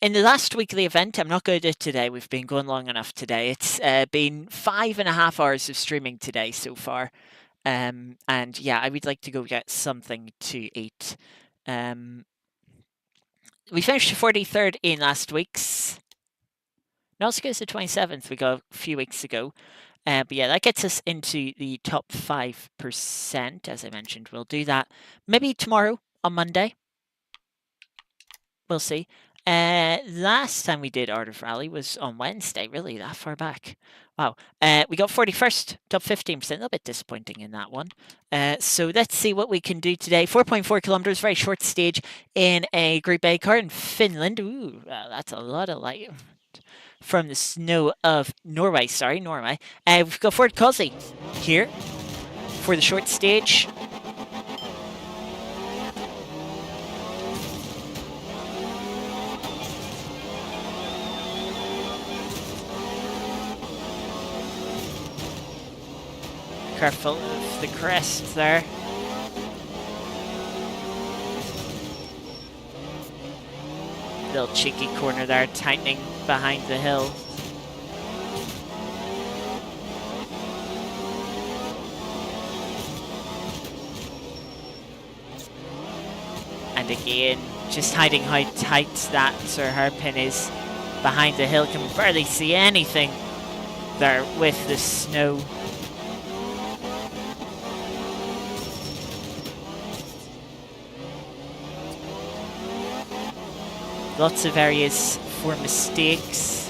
the last weekly event, I'm not going to do it today, we've been going long enough today. It's been 5.5 hours of streaming today so far. And yeah, I would like to go get something to eat. We finished 43rd in last week's. No, it's the 27th we got a few weeks ago. But yeah, that gets us into the top 5%, as I mentioned. We'll do that maybe tomorrow on Monday. We'll see. Last time we did Art of Rally was on Wednesday, really, that far back. Wow. We got 41st, top 15%, a little bit disappointing in that one. So let's see what we can do today. 4.4 kilometers, very short stage in a Group A car in Finland. Ooh, that's a lot of light from the snow of Norway. We've got Ford Cosy here for the short stage. Careful of the crest there. Little cheeky corner there, tightening behind the hill. And again, just hiding how tight that hairpin is behind the hill. Can barely see anything there with the snow. Lots of areas for mistakes.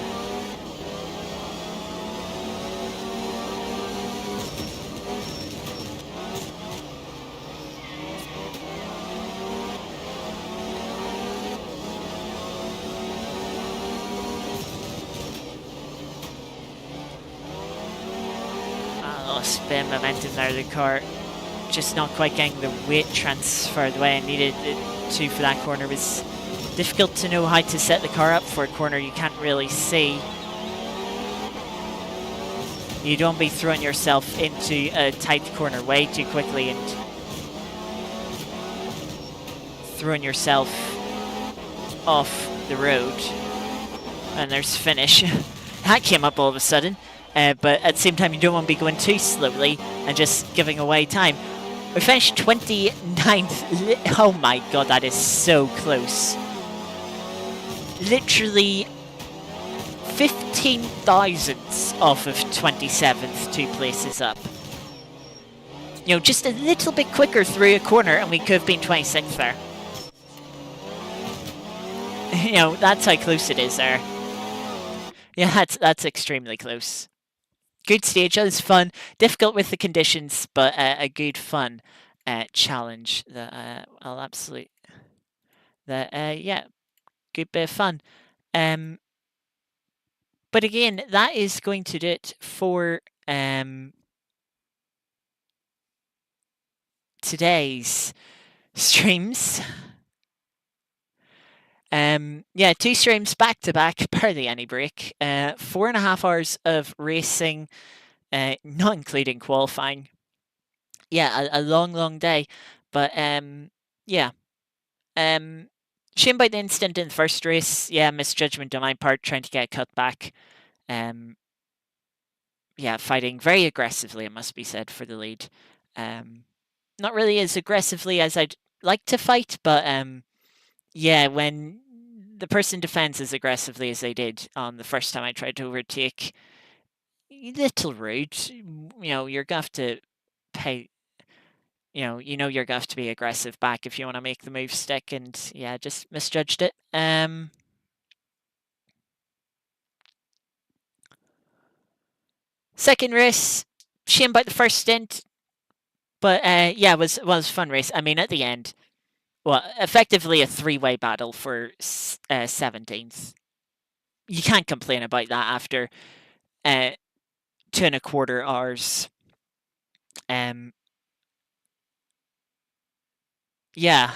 Lost a bit of momentum there, the car just not quite getting the weight transfer the way I needed it to for that corner. Was difficult to know how to set the car up for a corner you can't really see. You don't be throwing yourself into a tight corner way too quickly and throwing yourself off the road. And there's finish. That came up all of a sudden. But at the same time, you don't want to be going too slowly and just giving away time. We finished 29th. Oh my god, that is so close. Literally 15 thousandths off of 27th, 2 places up. You know, just a little bit quicker through a corner and we could have been 26th there. You know, that's how close it is there. Yeah, that's extremely close. good stage. It was fun, difficult with the conditions, but a good fun challenge that I'll absolutely that yeah, good bit of fun. Um, but again, that is going to do it for today's streams. Yeah, two streams back to back, barely any break. 4.5 hours of racing, not including qualifying. Yeah, a long, long day. But yeah. Shame by the incident in the first race. Yeah, misjudgment on my part, trying to get a cut back. Um, yeah, fighting very aggressively, it must be said, for the lead. Not really as aggressively as I'd like to fight, but yeah, when the person defends as aggressively as they did on the first time I tried to overtake, little rude. You're going to have to pay. You're going to have to be aggressive back if you want to make the move stick, and yeah, just misjudged it. Second race, shame about the first stint, but yeah, it was a fun race. I mean, at the end, well, effectively a three-way battle for 17th. You can't complain about that after 2.25 hours. Yeah.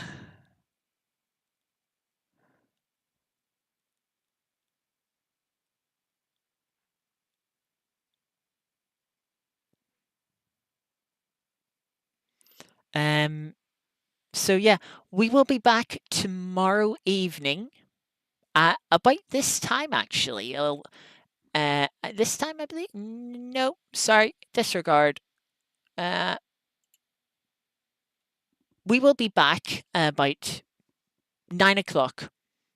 So yeah, we will be back tomorrow evening at about this time. Actually, this time I believe. No, sorry, disregard. Uh, we will be back about 9 o'clock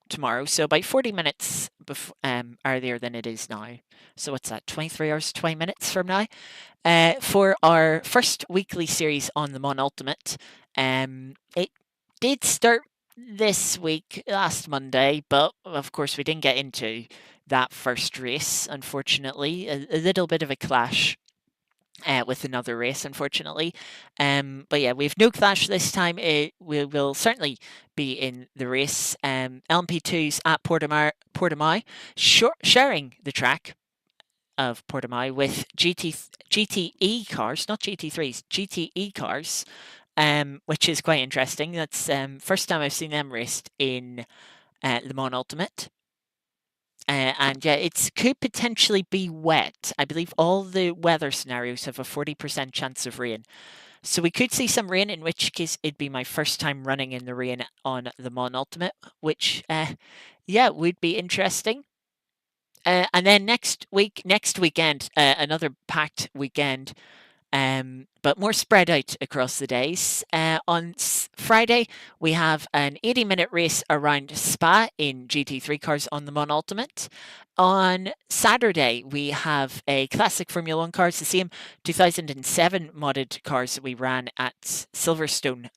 tomorrow, so about 40 minutes earlier than it is now. So what's that? 23 hours, 20 minutes from now. For our first weekly series on the Mon Ultimate. It did start this week, last Monday, but of course we didn't get into that first race, unfortunately. A little bit of a clash. With another race, unfortunately. But yeah, we have no clash this time. We will certainly be in the race. LMP2's at Portimao, sharing the track of Portimao with GTE cars, not GT3s, GTE cars, which is quite interesting. That's first time I've seen them raced in Le Mans Ultimate. And yeah, it could potentially be wet. I believe all the weather scenarios have a 40% chance of rain. So we could see some rain, in which case it'd be my first time running in the rain on the Mon Ultimate, which, yeah, would be interesting. And then next weekend, another packed weekend, but more spread out across the days. On Friday, we have an 80-minute race around Spa in GT3 cars on the Mon Ultimate. On Saturday, we have a classic Formula One cars, the same 2007 modded cars that we ran at Silverstone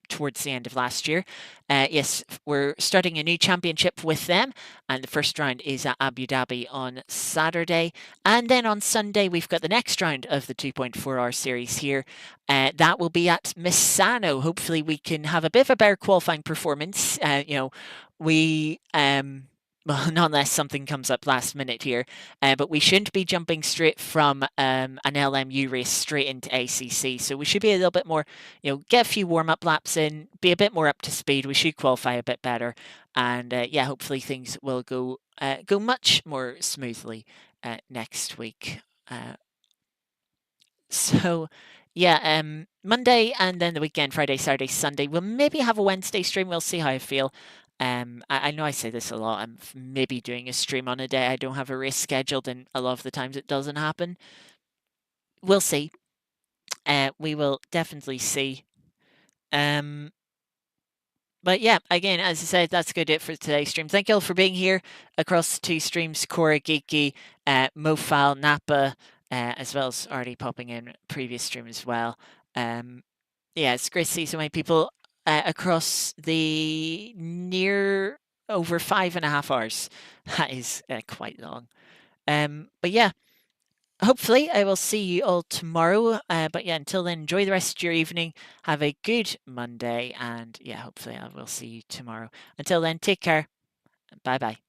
towards the end of last year. Yes, we're starting a new championship with them, and the first round is at Abu Dhabi on Saturday. And then on Sunday, we've got the next round of the 2.4-hour series here. That will be at Misano. Hopefully, we can have a bit of a better qualifying performance. We well, not unless something comes up last minute here, but we shouldn't be jumping straight from an LMU race straight into ACC. So we should be a little bit more, get a few warm-up laps in, be a bit more up to speed. We should qualify a bit better, and yeah, hopefully things will go much more smoothly next week. So yeah, Monday and then the weekend, Friday, Saturday, Sunday. We'll maybe have a Wednesday stream. We'll see how I feel. I know I say this a lot. I'm maybe doing a stream on a day I don't have a race scheduled, and a lot of the times it doesn't happen. We'll see. We will definitely see. But yeah, again, as I said, that's good it for today's stream. Thank you all for being here across the two streams, Cora, Geeky, Mofal, Napa, as well as already popping in previous stream as well. Yeah, it's great to see so many people across the near over 5.5 hours. That is quite long. But yeah, hopefully I will see you all tomorrow. But yeah, until then, enjoy the rest of your evening. Have a good Monday, and yeah, hopefully I will see you tomorrow. Until then, take care. Bye bye.